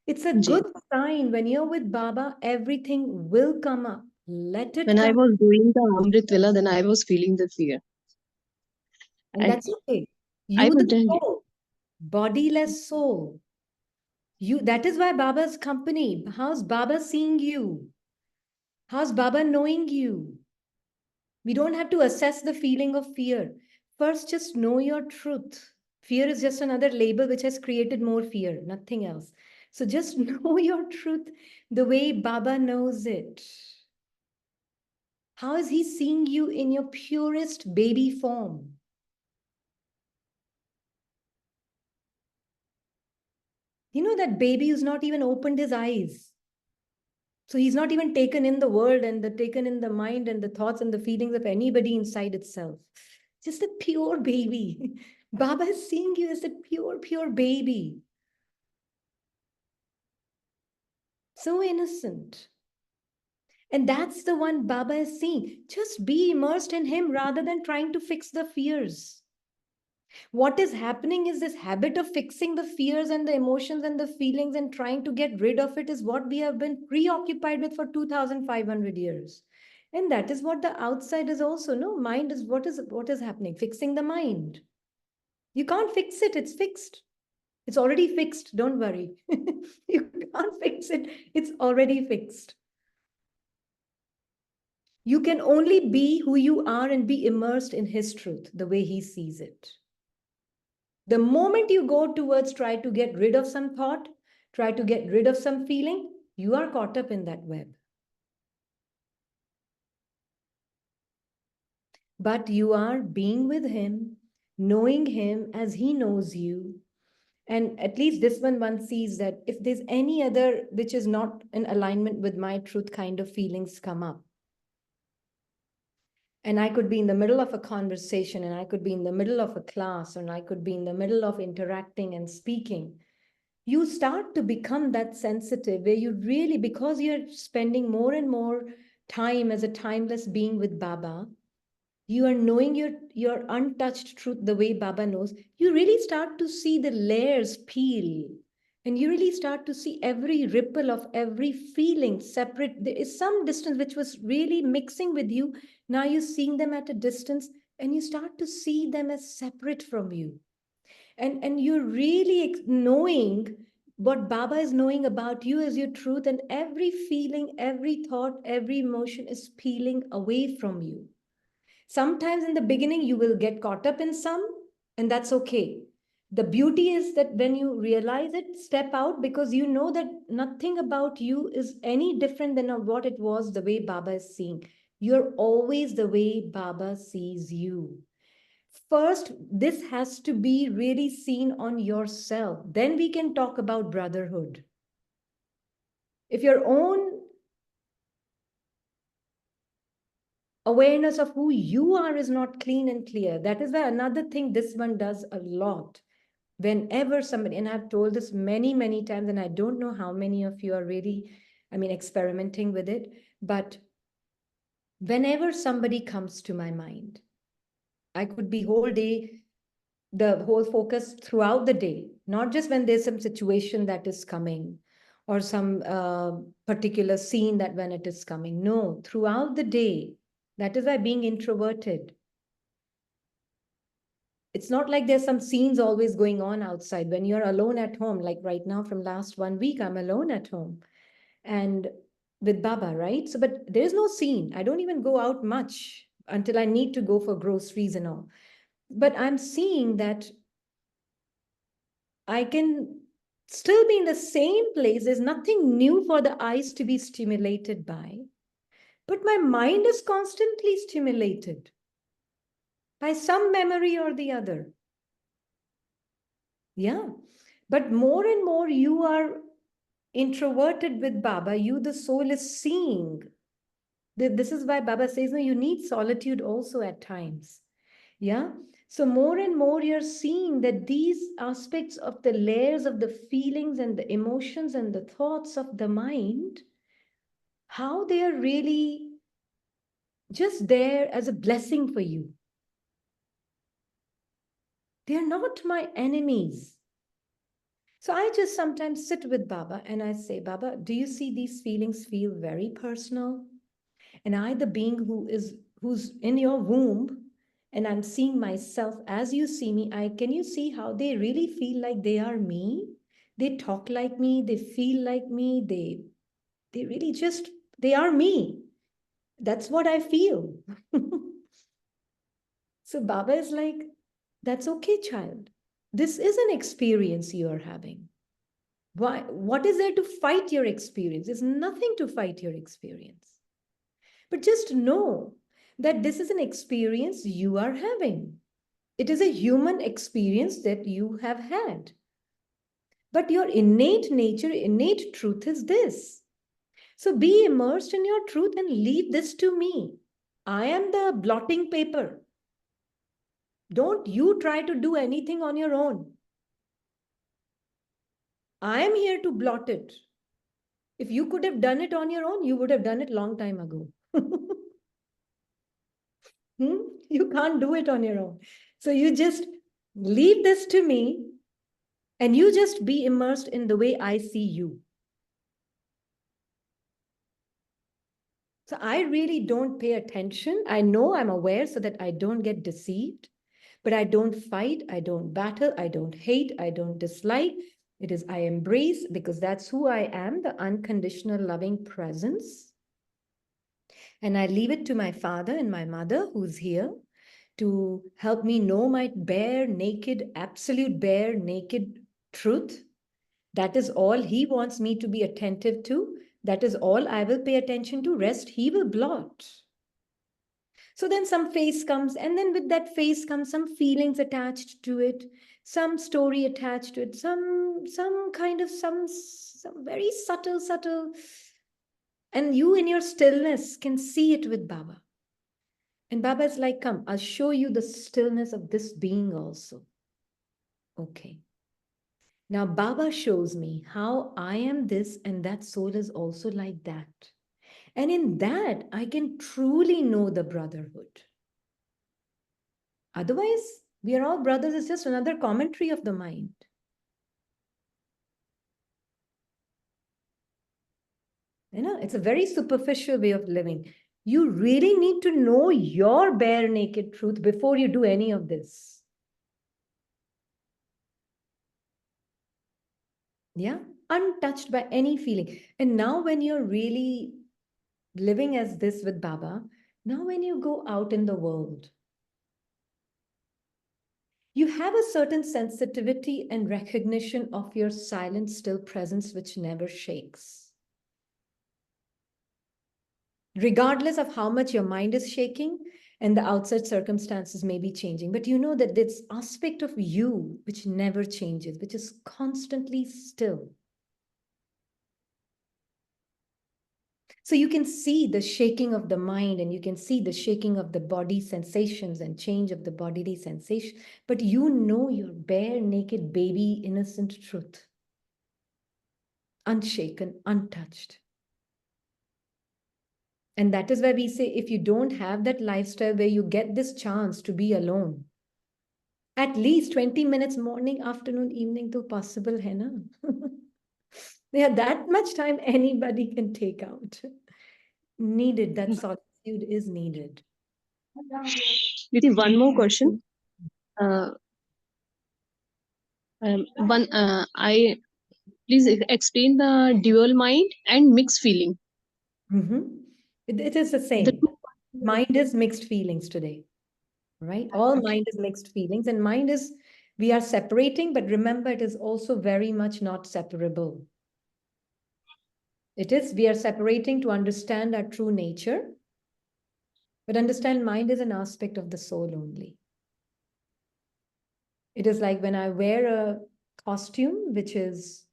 It's a Ji. good sign when you're with Baba, everything will come up. Let it When I come. was doing the Amrit Vela, then I was feeling the fear. And I, that's okay. I You would the tell you. soul, bodiless soul. You, that is why Baba's company. How's Baba seeing you? How's Baba knowing you? We don't have to assess the feeling of fear. First, just know your truth. Fear is just another label which has created more fear, nothing else. So just know your truth the way Baba knows it. How is he seeing you in your purest baby form? You know that baby who's not even opened his eyes. So he's not even taken in the world and taken in the mind and the thoughts and the feelings of anybody inside itself. Just a pure baby. Baba is seeing you as a pure baby. So innocent. And that's the one Baba is seeing. Just be immersed in him rather than trying to fix the fears. What is happening is this habit of fixing the fears and the emotions and the feelings and trying to get rid of it is what we have been preoccupied with for 2,500 years. And that is what the outside is also. No, mind is what is happening? Fixing the mind. You can't fix it, it's fixed. It's already fixed, don't worry. You can't fix it, it's already fixed. You can only be who you are and be immersed in his truth, the way he sees it. The moment you go towards try to get rid of some thought, try to get rid of some feeling, you are caught up in that web. But you are being with him, knowing him as he knows you. And at least this one sees that if there's any other which is not in alignment with my truth kind of feelings come up. And I could be in the middle of a conversation, and I could be in the middle of a class, and I could be in the middle of interacting and speaking. You start to become that sensitive where you really, because you're spending more and more time as a timeless being with Baba, you are knowing your untouched truth the way Baba knows, you really start to see the layers peel. And you really start to see every ripple of every feeling separate. There is some distance which was really mixing with you. Now you're seeing them at a distance, and you start to see them as separate from you. And you're really knowing what Baba is knowing about you as your truth, and every feeling, every thought, every emotion is peeling away from you. Sometimes in the beginning, you will get caught up in some, and that's okay. The beauty is that when you realize it, step out, because you know that nothing about you is any different than what it was the way Baba is seeing. You're always the way Baba sees you. First, this has to be really seen on yourself. Then we can talk about brotherhood. If your own awareness of who you are is not clean and clear, that is why another thing this one does a lot. Whenever somebody, and I've told this many, many times, and I don't know how many of you are really, experimenting with it, but whenever somebody comes to my mind, I could be whole day, the whole focus throughout the day, not just when there's some situation that is coming or some particular scene that when it is coming. No, throughout the day. That is why being introverted. It's not like there's some scenes always going on outside. When you're alone at home, like right now from last 1 week, I'm alone at home and with Baba, right? So, but there's no scene. I don't even go out much until I need to go for groceries and all. But I'm seeing that I can still be in the same place. There's nothing new for the eyes to be stimulated by. But my mind is constantly stimulated by some memory or the other. Yeah. But more and more you are introverted with Baba, you, the soul, is seeing. This is why Baba says, no, you need solitude also at times. Yeah. So more and more you're seeing that these aspects of the layers of the feelings and the emotions and the thoughts of the mind, how they are really just there as a blessing for you. They're not my enemies. So I just sometimes sit with Baba and I say, Baba, do you see these feelings feel very personal? And I, the being who's in your womb, and I'm seeing myself as you see me, can you see how they really feel like they are me? They talk like me, they feel like me, they really just, they are me. That's what I feel. So Baba is like, that's okay, child. This is an experience you are having. Why? What is there to fight your experience? There's nothing to fight your experience. But just know that this is an experience you are having. It is a human experience that you have had. But your innate nature, innate truth is this. So be immersed in your truth and leave this to me. I am the blotting paper. Don't you try to do anything on your own. I am here to blot it. If you could have done it on your own, you would have done it long time ago. You can't do it on your own. So you just leave this to me and you just be immersed in the way I see you. So I really don't pay attention. I know I'm aware so that I don't get deceived, but I don't fight, I don't battle, I don't hate, I don't dislike. It is I embrace, because that's who I am, the unconditional loving presence. And I leave it to my father and my mother who's here to help me know my bare, naked, absolute bare, naked truth. That is all he wants me to be attentive to. That is all I will pay attention to. Rest he will blot. So then some face comes, and then with that face comes some feelings attached to it, some story attached to it, some kind of some very subtle, and you in your stillness can see it with Baba. And Baba is like, come, I'll show you the stillness of this being also. Okay. Now Baba shows me how I am this and that soul is also like that. And in that, I can truly know the brotherhood. Otherwise, we are all brothers. It's just another commentary of the mind. You know, it's a very superficial way of living. You really need to know your bare naked truth before you do any of this. Yeah, untouched by any feeling. And now when you're really living as this with Baba, now when you go out in the world, you have a certain sensitivity and recognition of your silent, still presence, which never shakes. Regardless of how much your mind is shaking and the outside circumstances may be changing, but you know that this aspect of you which never changes, which is constantly still. So you can see the shaking of the mind and you can see the shaking of the body sensations and change of the bodily sensation, but you know your bare, naked, baby, innocent truth. Unshaken, untouched. And that is why we say, if you don't have that lifestyle where you get this chance to be alone, at least 20 minutes morning, afternoon, evening to possible hai na? Yeah, that much time anybody can take out. Needed, that solitude is needed. Didi, one more question. Uh, I please explain the dual mind and mixed feeling. It is the The same. two. Mind is mixed feelings today, right? All mind is mixed feelings, and mind is, we are separating, but remember, it is also very much not separable. It is, we are separating to understand our true nature, but understand mind is an aspect of the soul only. It is like when I wear a costume, which is,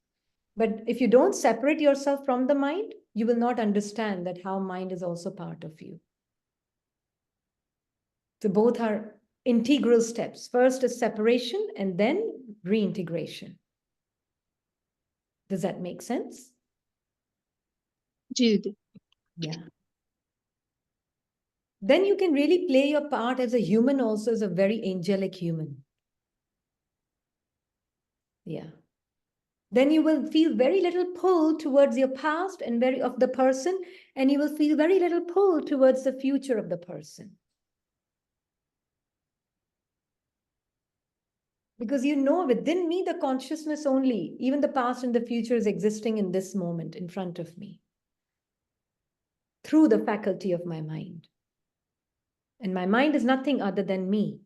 but if you don't separate yourself from the mind, you will not understand that how mind is also part of you. So both are integral steps. First is separation and then reintegration. Does that make sense? Ji, Didi. Yeah. Then you can really play your part as a human also, as a very angelic human. Yeah. Then you will feel very little pull towards your past and very of the person, and you will feel very little pull towards the future of the person. Because you know within me, the consciousness only, even the past and the future is existing in this moment in front of me through the faculty of my mind. And my mind is nothing other than me.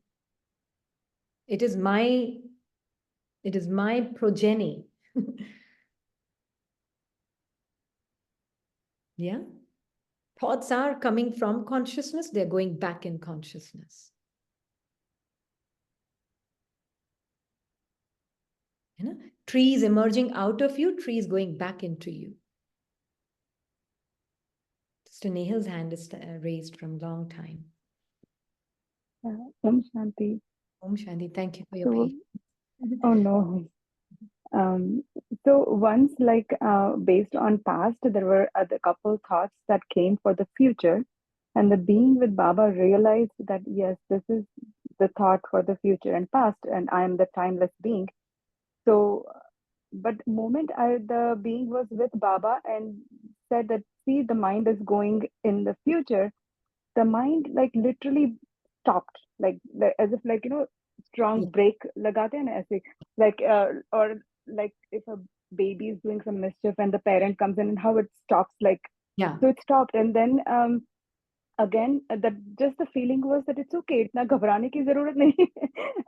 It is my progeny. Yeah. Thoughts are coming from consciousness, they're going back in consciousness. You know, trees emerging out of you, trees going back into you. Sister Nehal's hand is raised from long time. Om Shanti. Om Shanti, thank you for your So, patience. oh no. So once, based on past, there were a couple thoughts that came for the future, and the being with Baba realized that yes, this is the thought for the future and past, and I am the timeless being. So, but the being was with Baba and said that, see, the mind is going in the future, the mind like literally stopped, as if strong Yeah. brake lagate hain na aise, or like if a baby is doing some mischief and the parent comes in and how it stops, Yeah. so it stopped. And then again, that just the feeling was that it's okay, itna ghabrane ki zarurat nahi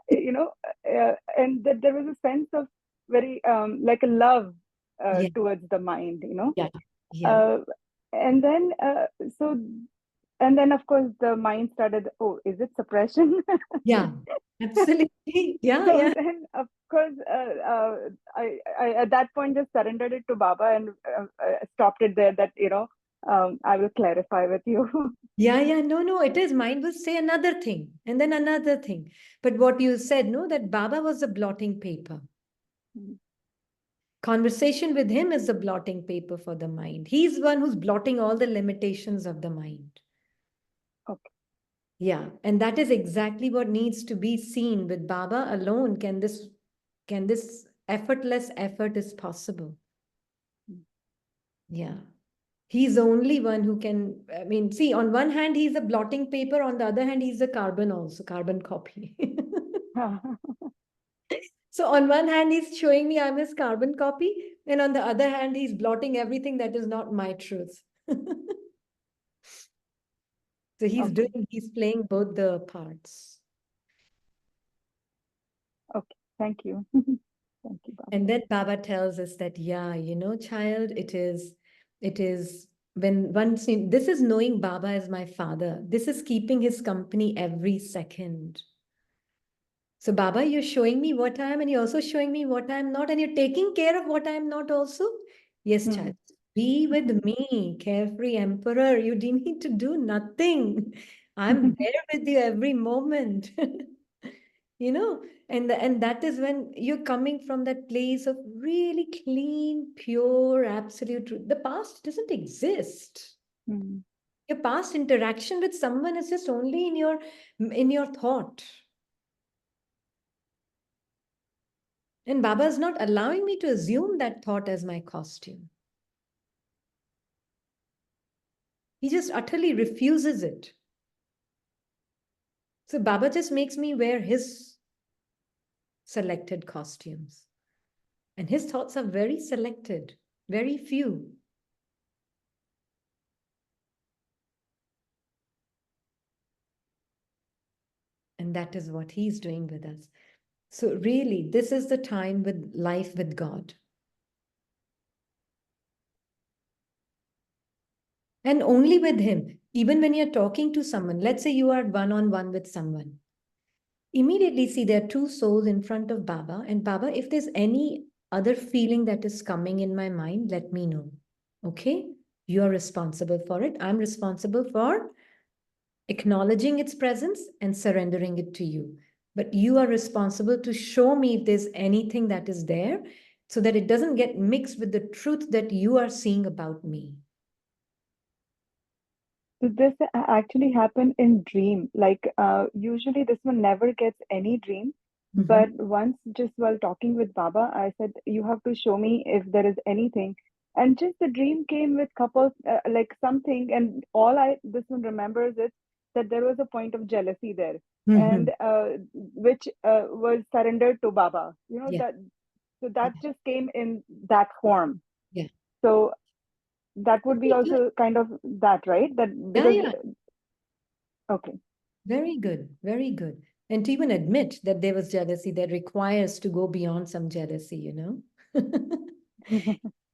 you know and that there was a sense of very like a love Yeah. towards the mind, Yeah. Yeah. uh, and then so and then of course the mind started, oh, is it suppression? Yeah. Absolutely. Yeah. So Yeah. then of course I at that point just surrendered it to Baba and stopped it there, that I will clarify with you. Yeah, no, it is. Mind will say another thing and then another thing. But what you said, no, that Baba was a blotting paper. Mm. Conversation with him is the blotting paper for the mind. He's one who's blotting all the limitations of the mind. Okay. Yeah, and that is exactly what needs to be seen. With Baba alone can this effortless effort is possible. Mm. Yeah. He's the only one who can, I mean, see, on one hand, he's a blotting paper. On the other hand, he's a carbon also, carbon copy. So on one hand, he's showing me I'm his carbon copy. And on the other hand, he's blotting everything that is not my truth. So Okay. he's playing both the parts. Okay. Thank you. Thank you, Baba. And then Baba tells us that, yeah, child, it is when once this is knowing Baba as my father. This is keeping his company every second. So Baba, you're showing me what I am, and you're also showing me what I'm not, and you're taking care of what I'm not also. Yes, Mm. child. Be with me, carefree emperor. You didn't need to do nothing. I'm there with you every moment. And that is when you're coming from that place of really clean, pure, absolute truth. The past doesn't exist. Mm. Your past interaction with someone is just only in your thought. And Baba is not allowing me to assume that thought as my costume. He just utterly refuses it. So Baba just makes me wear his selected costumes. And his thoughts are very selected, very few. And that is what he's doing with us. So really, this is the time with life with God. And only with him. Even when you're talking to someone, let's say you are one-on-one with someone. Immediately see there are two souls in front of Baba. And Baba, if there's any other feeling that is coming in my mind, let me know. Okay? You are responsible for it. I'm responsible for acknowledging its presence and surrendering it to you. But you are responsible to show me if there's anything that is there so that it doesn't get mixed with the truth that you are seeing about me. So this actually happened in dream. Like usually this one never gets any dream. But once just while talking with Baba, I said, you have to show me if there is anything. And just the dream came with couples, like something, and this one remembers is that there was a point of jealousy there, and which was surrendered to Baba. Yeah. So that just came in that form. Yeah. So that would be Very good. also kind of that, right? That because Yeah. okay. Very good. Very good. And to even admit that there was jealousy, that requires to go beyond some jealousy,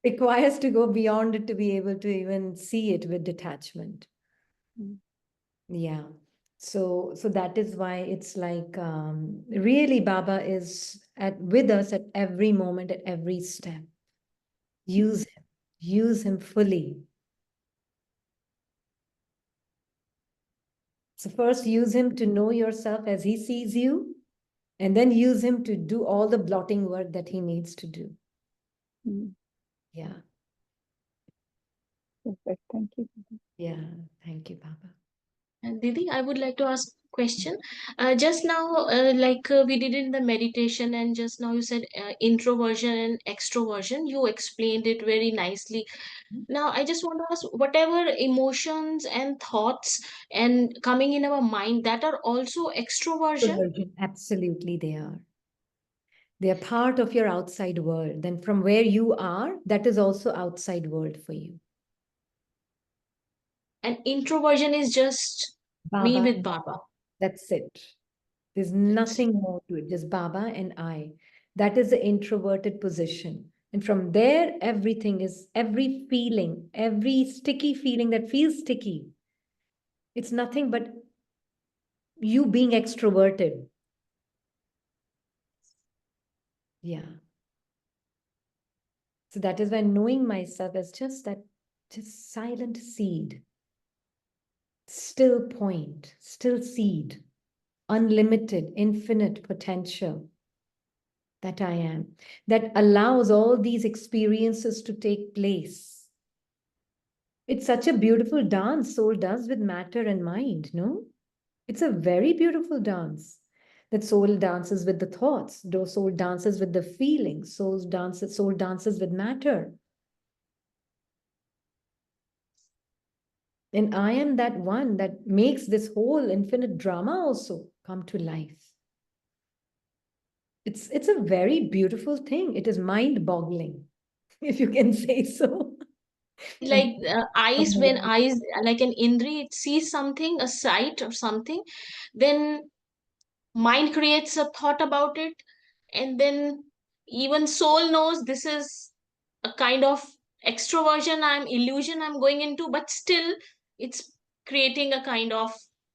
requires to go beyond it to be able to even see it with detachment. Yeah. So that is why it's like really Baba is with us at every moment, at every step. Use him fully. So first use him to know yourself as he sees you, and then use him to do all the blotting work that he needs to do. Yeah. Perfect. Thank you. Yeah. Thank you, Baba. And Didi, I would like to ask a question. Just now, we did in the meditation, and just now you said introversion and extroversion. You explained it very nicely. Now, I just want to ask, whatever emotions and thoughts and coming in our mind, that are also extroversion. Absolutely, they are. They are part of your outside world. Then from where you are, that is also outside world for you. And introversion is just me Baba, with Baba. that's it. There's nothing more to it, just Baba and I. That is the introverted position. And from there, every feeling, every sticky feeling that feels sticky, it's nothing but you being extroverted. Yeah. So that is why knowing myself as just that just silent seed, still point, still seed, unlimited, infinite potential that I am, that allows all these experiences to take place. It's such a beautiful dance soul does with matter and mind, no? It's a very beautiful dance. That soul dances with the thoughts, soul dances with the feelings, soul dances with matter. And I am that one that makes this whole infinite drama also come to life. It's a very beautiful thing. It is mind-boggling, if you can say so. Like eyes, when eyes, like an indri, it sees something, a sight or something, then mind creates a thought about it, and then even soul knows this is a kind of extroversion, I'm illusion I'm going into, but still it's creating a kind of,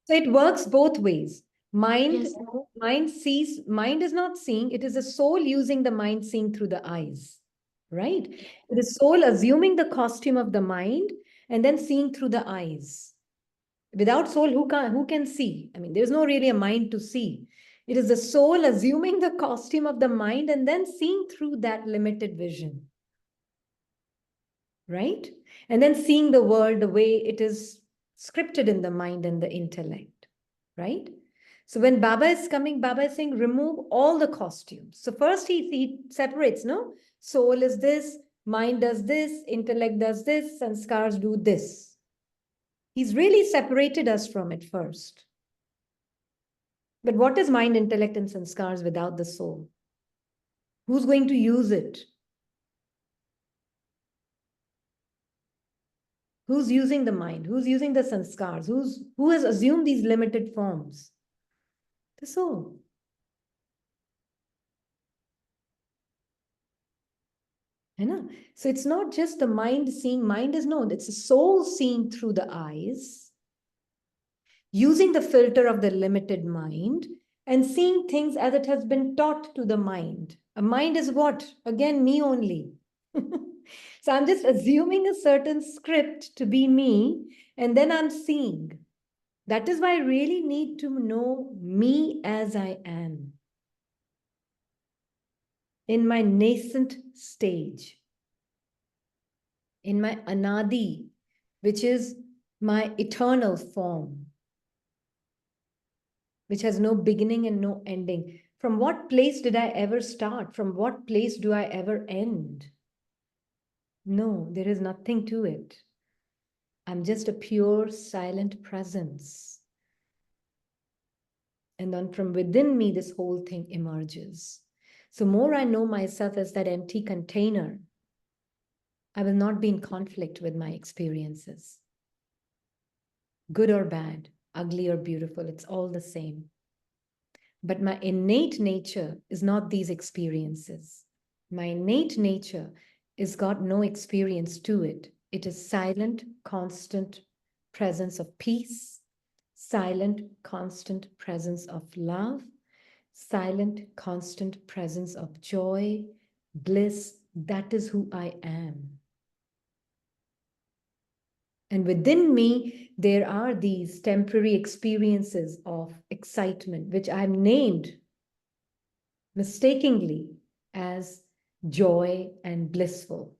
So it works both ways. Mind, yes, mind sees, mind is not seeing, it is the soul using the mind seeing through the eyes, right? It is soul assuming the costume of the mind and then seeing through the eyes. Without soul, who can see? I mean, there's no really a mind to see. It is the soul assuming the costume of the mind and then seeing through that limited vision, right? And then seeing the world the way it is scripted in the mind and the intellect, right? So when Baba is coming, Baba is saying, remove all the costumes. So first he separates, no? Soul is this, mind does this, intellect does this, sanskars do this. He's really separated us from it first. But what is mind, intellect, and sanskars without the soul? Who's going to use it? Who's using the mind? Who's using the sanskars? Who has assumed these limited forms? The soul. So it's not just the mind seeing, mind is known. It's the soul seeing through the eyes, using the filter of the limited mind, and seeing things as it has been taught to the mind. A mind is what? Again, me only. So I'm just assuming a certain script to be me, and then I'm seeing. That is why I really need to know me as I am in my nascent stage, in my anadi, which is my eternal form, which has no beginning and no ending. From what place did I ever start? From what place do I ever end? No, there is nothing to it. I'm just a pure, silent presence. And then from within me, this whole thing emerges. So more I know myself as that empty container, I will not be in conflict with my experiences. Good or bad, ugly or beautiful, it's all the same. But my innate nature is not these experiences. My innate nature is got no experience to it. It is silent, constant presence of peace, silent, constant presence of love, silent, constant presence of joy, bliss. That is who I am. And within me, there are these temporary experiences of excitement, which I've named mistakenly as joy and blissful.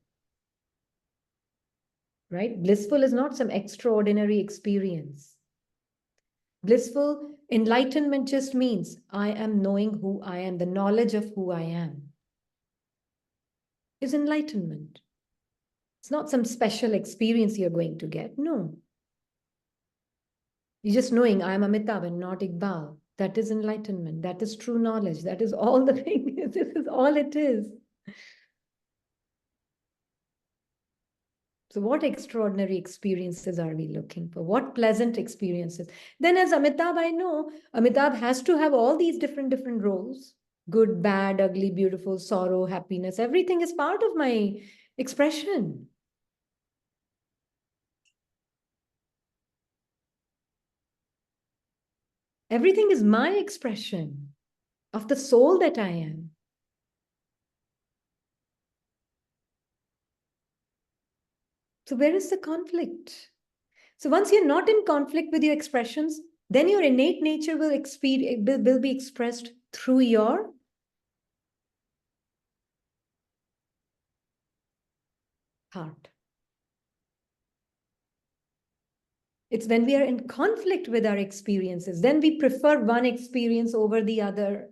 Right? Blissful is not some extraordinary experience. Blissful enlightenment just means I am knowing who I am. The knowledge of who I am is enlightenment. It's not some special experience you're going to get. No. You're just knowing I am Amitabh and not Iqbal. That is enlightenment. That is true knowledge. That is all the thing. This is all it is. So what extraordinary experiences are we looking for? What pleasant experiences? Then as Amitabh, I know Amitabh has to have all these different roles. Good, bad, ugly, beautiful, sorrow, happiness. Everything is part of my expression. Everything is my expression of the soul that I am. So where is the conflict? So once you're not in conflict with your expressions, then your innate nature will be expressed through your heart. It's when we are in conflict with our experiences, then we prefer one experience over the other.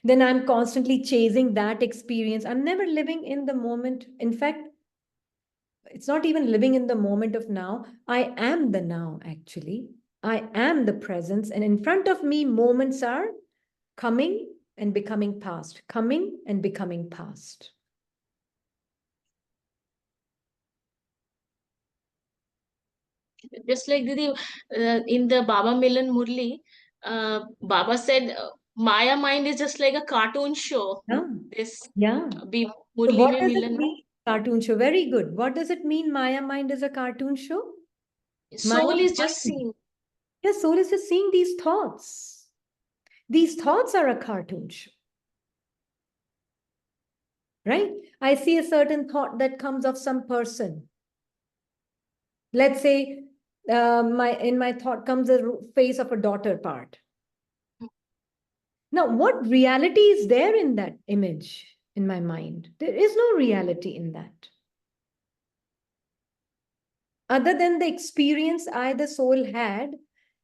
Then I'm constantly chasing that experience. I'm never living in the moment. In fact, it's not even living in the moment of now. I am the now, actually. I am the presence. And in front of me, moments are coming and becoming past, coming and becoming past. Just like Didi, in the Baba Milan Murli, Baba said, Maya mind is just like a cartoon show. Yeah. This Yeah. be So Murli what mein does it Milan. mean? Cartoon show. Very good. What does it mean? Maya mind is a cartoon show? Maya Soul is just mind. seeing. Yes, soul is just seeing these thoughts. These thoughts are a cartoon show. Right? I see a certain thought that comes of some person. Let's say in my thought comes a face of a daughter part. Now, what reality is there in that image in my mind? There is no reality in that. Other than the experience I, the soul, had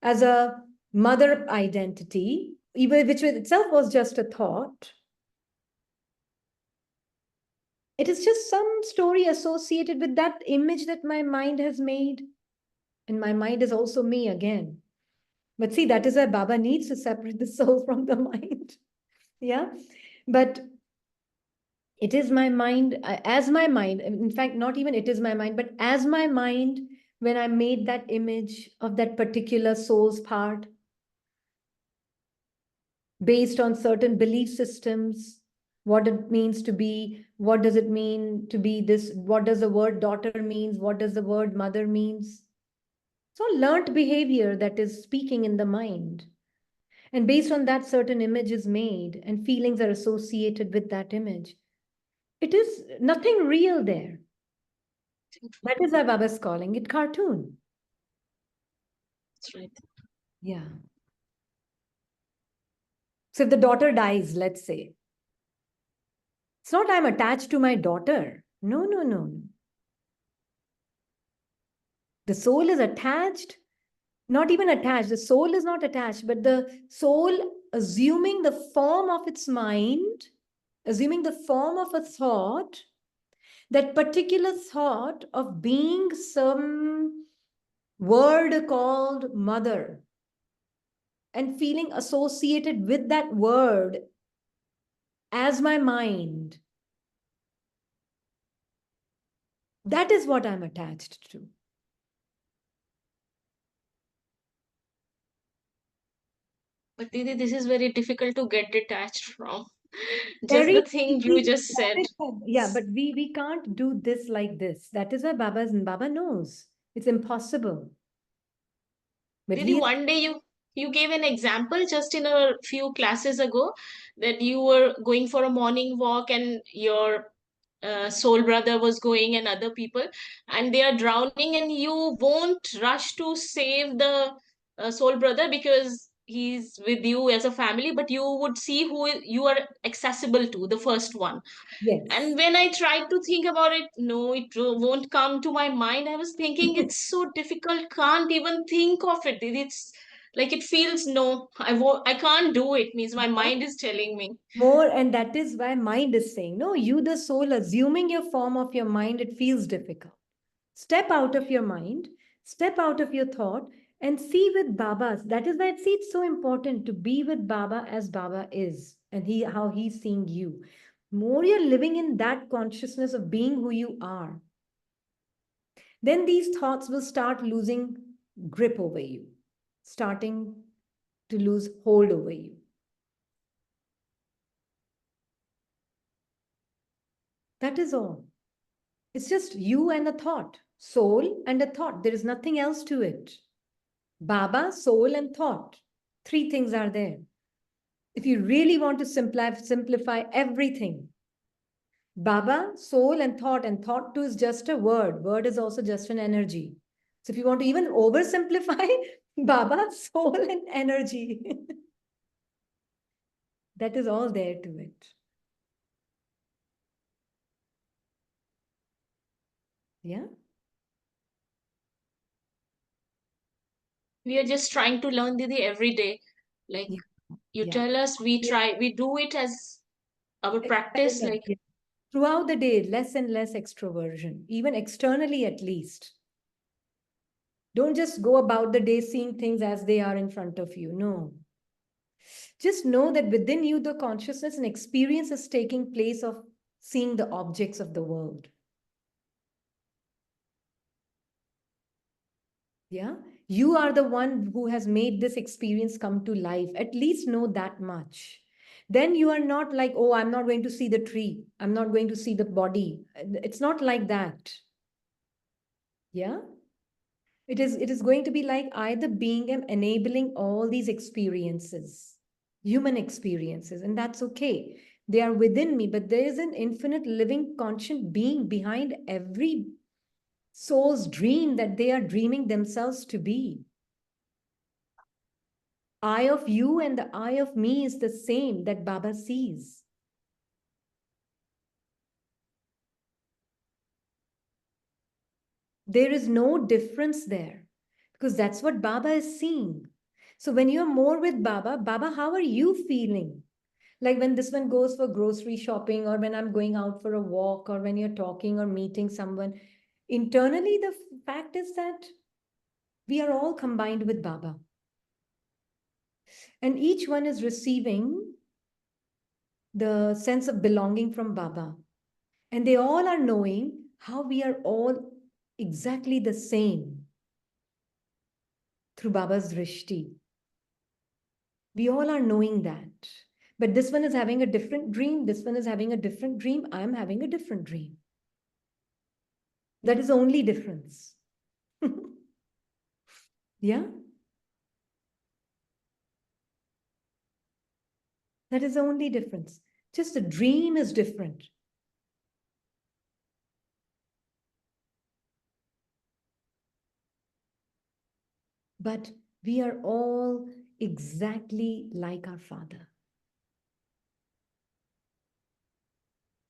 as a mother identity, even which itself was just a thought. It is just some story associated with that image that my mind has made. And my mind is also me again. But see, that is why Baba needs to separate the soul from the mind. Yeah. But it is my mind, as my mind, in fact, not even it is my mind, but as my mind, when I made that image of that particular soul's part, based on certain belief systems, what it means to be, what does it mean to be this, what does the word daughter means, what does the word mother means. So learned behavior that is speaking in the mind. And based on that, certain image is made and feelings are associated with that image. It is nothing real there. That is why Baba's calling it cartoon. That's right. Yeah. So if the daughter dies, let's say, it's not I'm attached to my daughter. No, no, no. The soul is attached, not even attached. The soul is not attached, but the soul assuming the form of its mind, assuming the form of a thought, that particular thought of being some word called mother and feeling associated with that word as my mind. That is what I'm attached to. But Didi, this is very difficult to get detached from. Just Very the thing you easy. just said. Yeah, but we can't do this like this. That is why Baba knows. It's impossible. But Didi, he is one day you gave an example just in a few classes ago that you were going for a morning walk and your soul brother was going and other people and they are drowning and you won't rush to save the soul brother because he's with you as a family, but you would see who you are accessible to, the first one. yes. And when I tried to think about it, no, it won't come to my mind. I was thinking it's so difficult, can't even think of it. It's like it feels no, I can't do it. Means my mind is telling me. More, and that is why mind is saying, no, you, the soul, assuming your form of your mind, it feels difficult. Step out of your mind, step out of your thought, and see with Baba's. That is why it's so important to be with Baba as Baba is, and how he's seeing you. More you're living in that consciousness of being who you are, then these thoughts will start losing grip over you, starting to lose hold over you. That is all. It's just you and a thought, soul and a thought. There is nothing else to it. Baba, soul, and thought. Three things are there. If you really want to simplify everything, Baba, soul and thought too is just a word. Word is also just an energy. So if you want to even oversimplify, Baba, soul and energy. That is all there to it. Yeah. We are just trying to learn Didi every day. Like Yeah. you Yeah. tell us, we try, we do it as our practice. Experiment, Like yeah. Throughout the day, less and less extroversion, even externally at least. Don't just go about the day seeing things as they are in front of you. No. Just know that within you, the consciousness and experience is taking place of seeing the objects of the world. Yeah. You are the one who has made this experience come to life. At least know that much. Then you are not like, oh, I'm not going to see the tree. I'm not going to see the body. It's not like that. Yeah. It is going to be like either being and enabling all these experiences, human experiences, and that's okay. They are within me, but there is an infinite living conscient being behind every soul's dream that they are dreaming themselves to be. Eye of you and the eye of me is the same that Baba sees. There is no difference there because that's what Baba is seeing. So when you're more with Baba, Baba, how are you feeling? Like when this one goes for grocery shopping, or when I'm going out for a walk, or when you're talking or meeting someone, internally, the fact is that we are all combined with Baba. And each one is receiving the sense of belonging from Baba. And they all are knowing how we are all exactly the same through Baba's drishti. We all are knowing that. But this one is having a different dream. This one is having a different dream. I am having a different dream. That is only difference. Yeah. That is the only difference. Just the dream is different. But we are all exactly like our Father.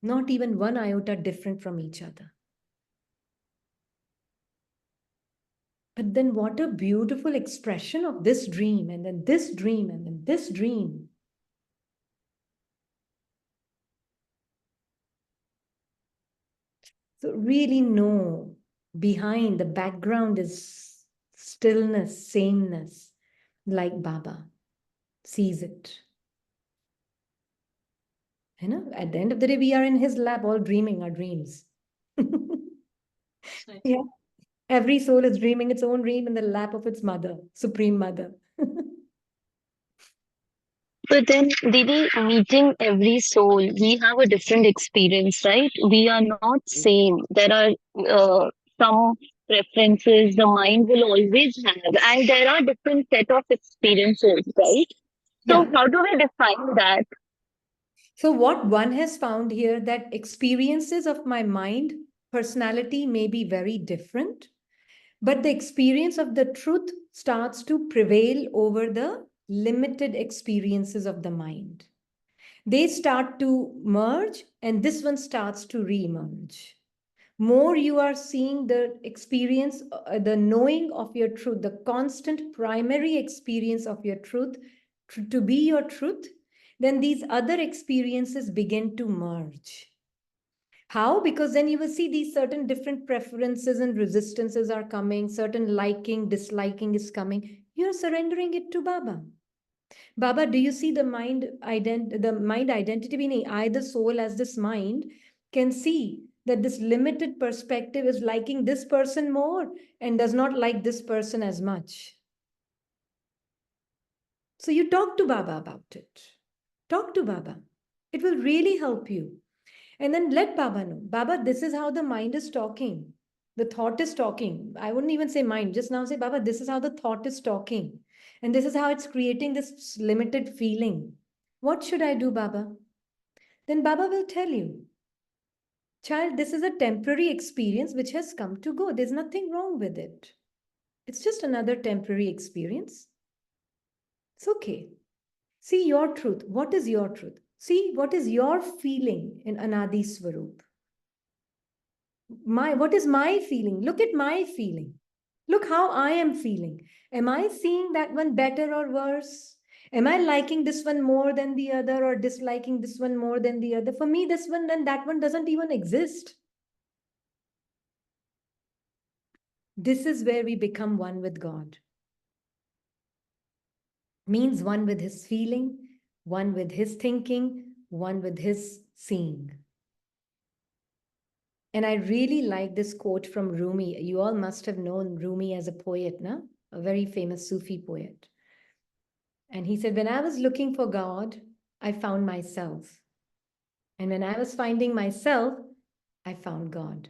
Not even one iota different from each other. But then what a beautiful expression of this dream, and then this dream, and then this dream. So really know behind the background is stillness, sameness, like Baba sees it. You know, at the end of the day, we are in his lap, all dreaming our dreams. Yeah. Every soul is dreaming its own dream in the lap of its mother, Supreme Mother. But then, Didi, meeting every soul, we have a different experience, right? We are not same. There are some preferences the mind will always have, and there are different set of experiences, right? So, Yeah. how do we define that? So what one has found here that experiences of my mind, personality may be very different, but the experience of the truth starts to prevail over the limited experiences of the mind. They start to merge, and this one starts to re-emerge. More you are seeing the experience, the knowing of your truth, the constant primary experience of your truth to be your truth, then these other experiences begin to merge. How? Because then you will see these certain different preferences and resistances are coming, certain liking, disliking is coming. You're surrendering it to Baba. Baba, do you see the mind identity meaning I, the soul, as this mind, can see that this limited perspective is liking this person more and does not like this person as much. So you talk to Baba about it. Talk to Baba. It will really help you. And then let Baba know. Baba, this is how the mind is talking. The thought is talking. I wouldn't even say mind. Just now say, Baba, this is how the thought is talking. And this is how it's creating this limited feeling. What should I do, Baba? Then Baba will tell you. Child, this is a temporary experience which has come to go. There's nothing wrong with it. It's just another temporary experience. It's okay. See your truth. What is your truth? See what is your feeling in Anadi Swarup. What is my feeling? Look at my feeling. Look how I am feeling. Am I seeing that one better or worse? Am I liking this one more than the other or disliking this one more than the other? For me, this one and that one doesn't even exist. This is where we become one with God. Means one with his feeling, one with his thinking, one with his seeing. And I really like this quote from Rumi. You all must have known Rumi as a poet, no? A very famous Sufi poet. And he said, when I was looking for God, I found myself. And when I was finding myself, I found God.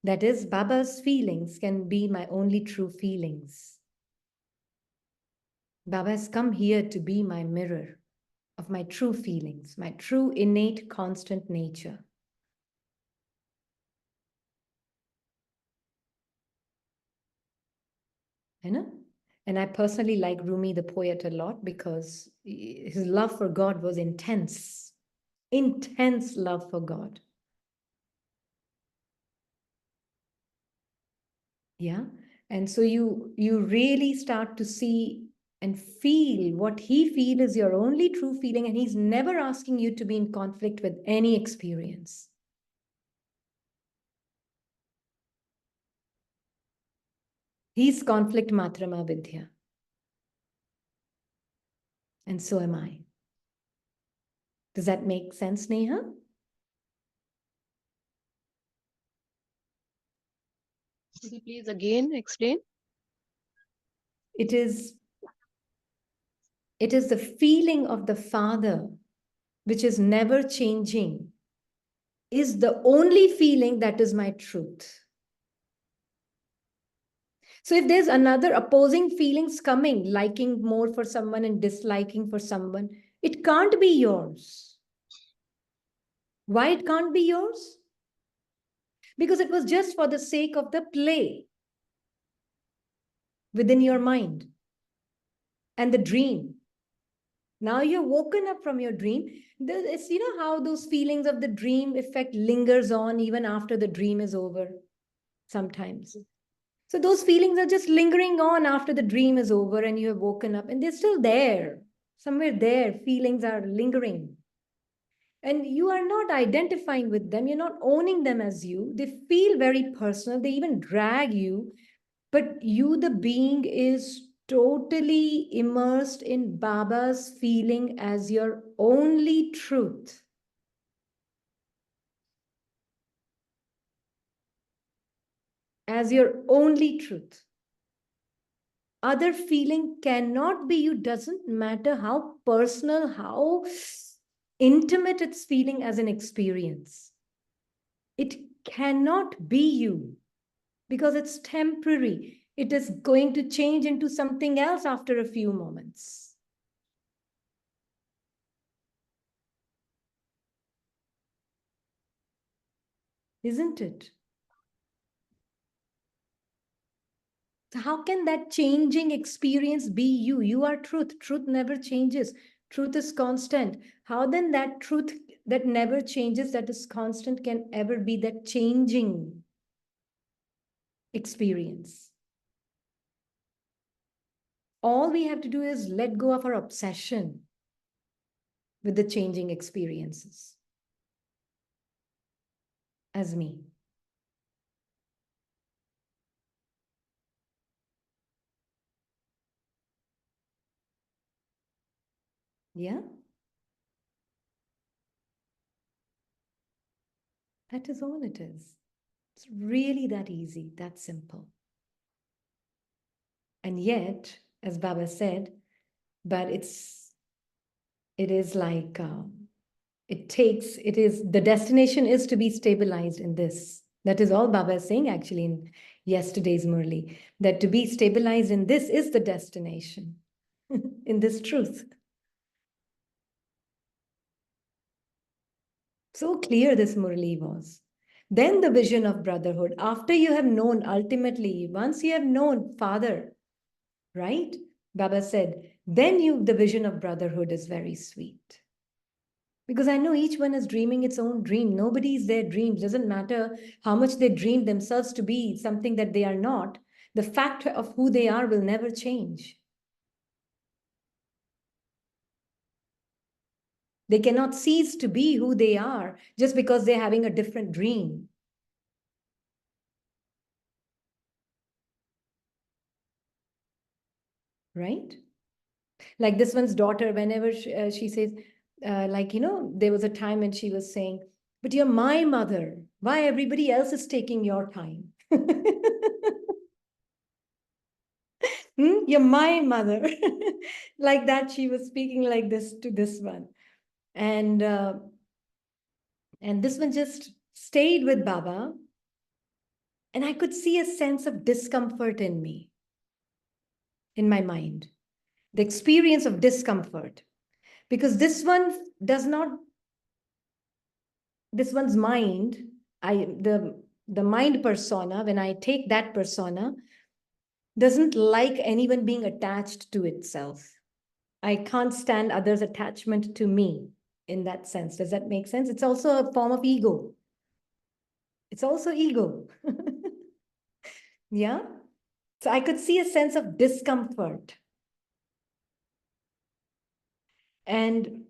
That is, Baba's feelings can be my only true feelings. Baba has come here to be my mirror of my true feelings, my true innate constant nature. You know? And I personally like Rumi the poet a lot because his love for God was intense, intense love for God. Yeah. And so you really start to see and feel what he feels is your only true feeling, and he's never asking you to be in conflict with any experience. He's conflict matrama vidya. And so am I. Does that make sense, Neha? Could you please again explain? It is the feeling of the Father, which is never changing, is the only feeling that is my truth. So if there's another opposing feelings coming, liking more for someone and disliking for someone, it can't be yours. Why it can't be yours? Because it was just for the sake of the play within your mind and the dream. Now you're woken up from your dream. It's, you know how those feelings of the dream effect lingers on even after the dream is over sometimes. So those feelings are just lingering on after the dream is over and you have woken up, and they're still there. Somewhere there, feelings are lingering. And you are not identifying with them. You're not owning them as you. They feel very personal. They even drag you. But you, the being, is totally immersed in Baba's feeling as your only truth. As your only truth. Other feeling cannot be you. Doesn't matter how personal, how intimate it's feeling as an experience. It cannot be you because it's temporary. It is going to change into something else after a few moments. Isn't it? So how can that changing experience be you? You are truth. Truth never changes. Truth is constant. How then that truth that never changes, that is constant, can ever be that changing experience? All we have to do is let go of our obsession with the changing experiences. As me. Yeah? That is all it is. It's really that easy, that simple. And yet, as Baba said, but it is like, the destination is to be stabilized in this. That is all Baba is saying actually in yesterday's Murli, that to be stabilized in this is the destination, in this truth. So clear this Murali was. Then the vision of brotherhood. After you have known, ultimately, once you have known Father, right? Baba said, then the vision of brotherhood is very sweet. Because I know each one is dreaming its own dream. Nobody's their dreams. Doesn't matter how much they dream themselves to be something that they are not. The fact of who they are will never change. They cannot cease to be who they are just because they're having a different dream. Right? Like this one's daughter, whenever she says, there was a time when she was saying, but you're my mother. Why everybody else is taking your time? You're my mother. Like that, she was speaking like this to this one. And this one just stayed with Baba. And I could see a sense of discomfort in me, in my mind, the experience of discomfort. Because this one's mind, the mind persona, when I take that persona, doesn't like anyone being attached to itself. I can't stand others' attachment to me in that sense. Does that make sense? It's also a form of ego. It's also ego. Yeah. So I could see a sense of discomfort. And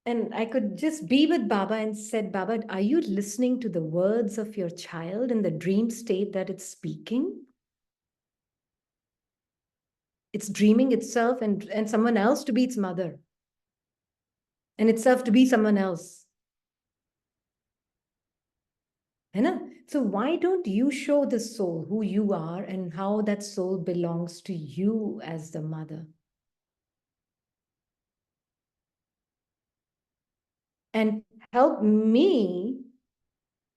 I could just be with Baba and said, Baba, are you listening to the words of your child in the dream state that it's speaking? It's dreaming itself and someone else to be its mother. And itself to be someone else. So why don't you show the soul who you are and how that soul belongs to you as the mother? And help me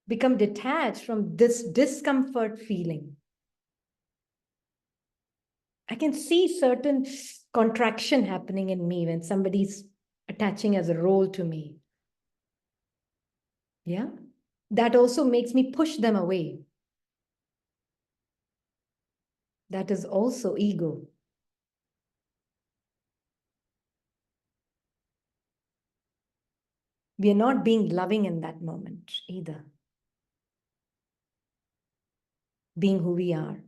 become detached from this discomfort feeling. I can see certain contraction happening in me when somebody's attaching as a role to me. Yeah. That also makes me push them away. That is also ego. We are not being loving in that moment either. Being who we are.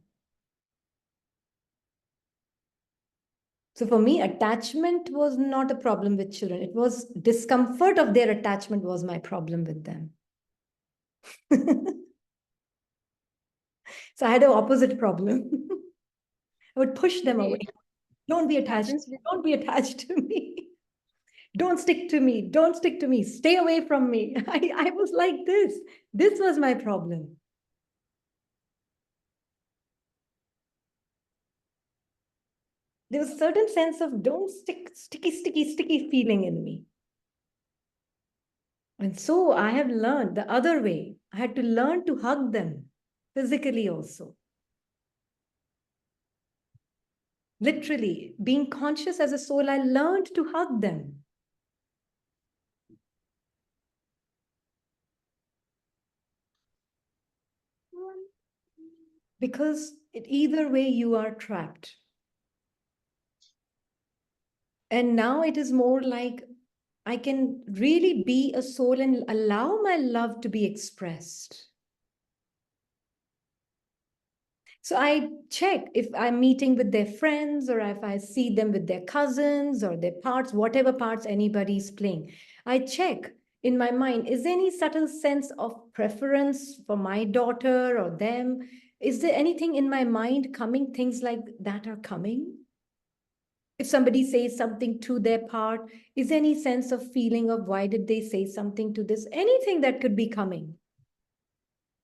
So for me, attachment was not a problem with children. It was discomfort of their attachment was my problem with them. So I had an opposite problem. I would push them away. Don't be attached. Don't be attached to me. Don't stick to me. Don't stick to me. Stay away from me. I was like this. This was my problem. There was a certain sense of don't sticky feeling in me. And so I have learned the other way. I had to learn to hug them physically also. Literally, being conscious as a soul, I learned to hug them. Because either way, you are trapped. And now it is more like I can really be a soul and allow my love to be expressed. So I check if I'm meeting with their friends or if I see them with their cousins or their parts, whatever parts anybody's playing. I check in my mind, is there any subtle sense of preference for my daughter or them? Is there anything in my mind coming, things like that are coming? If somebody says something to their part, is there any sense of feeling of why did they say something to this? Anything that could be coming.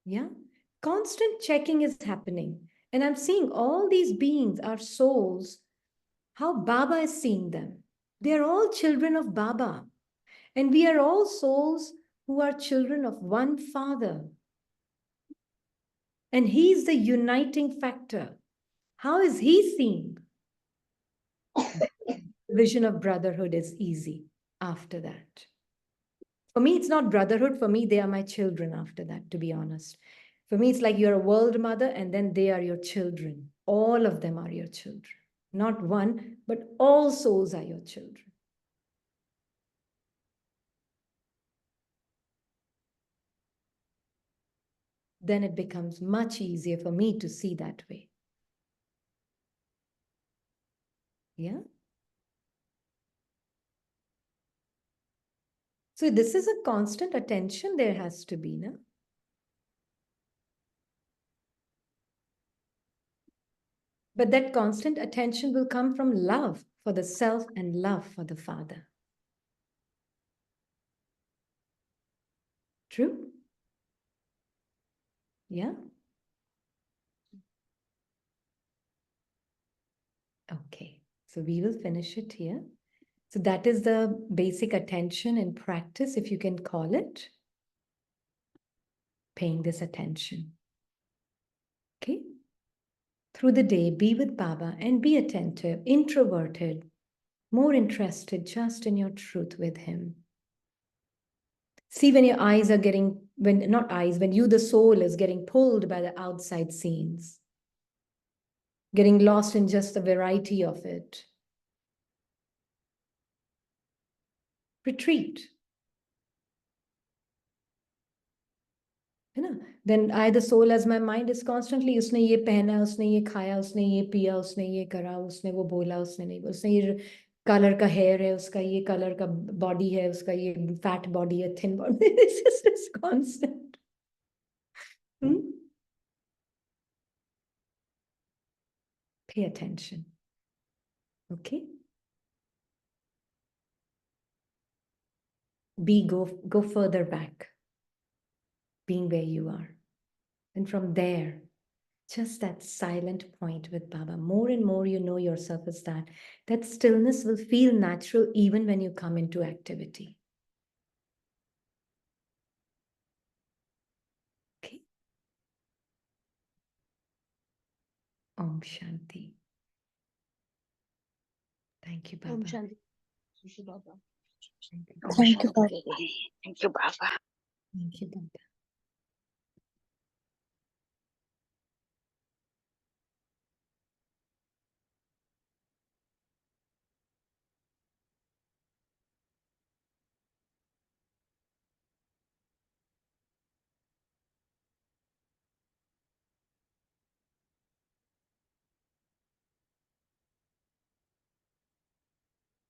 Yeah. Constant checking is happening. And I'm seeing all these beings are souls, how Baba is seeing them. They're all children of Baba. And we are all souls who are children of one Father. And He's the uniting factor. How is He seeing? The vision of brotherhood is easy after that. For me, it's not brotherhood. For me, they are my children after that, to be honest. For me, it's like you're a world mother and then they are your children. All of them are your children. Not one, but all souls are your children. Then it becomes much easier for me to see that way. Yeah? So this is a constant attention there has to be, no? But that constant attention will come from love for the self and love for the Father. True? Yeah? Okay, so we will finish it here. So that is the basic attention in practice, if you can call it. Paying this attention. Okay? Through the day, be with Baba and be attentive, introverted, more interested just in your truth with him. See when your eyes are getting, when you, the soul, is getting pulled by the outside scenes, getting lost in just the variety of it. Retreat. Then I, the soul, as my mind is constantly, उसने ये पहना, उसने ये खाया, उसने ये पिया, उसने ये करा, उसने वो बोला, उसने नहीं बोला, उसने ये कलर का hair है, उसका ये कलर का body है, उसका ये fat body है, thin body. This is just constant. Pay attention. Okay? Go further back, being where you are. And from there, just that silent point with Baba, more and more you know yourself as that. That stillness will feel natural even when you come into activity. Okay? Om Shanti. Thank you, Baba. Om Shanti. Thank you, Baba. Thank you, Baba. Thank you, Baba.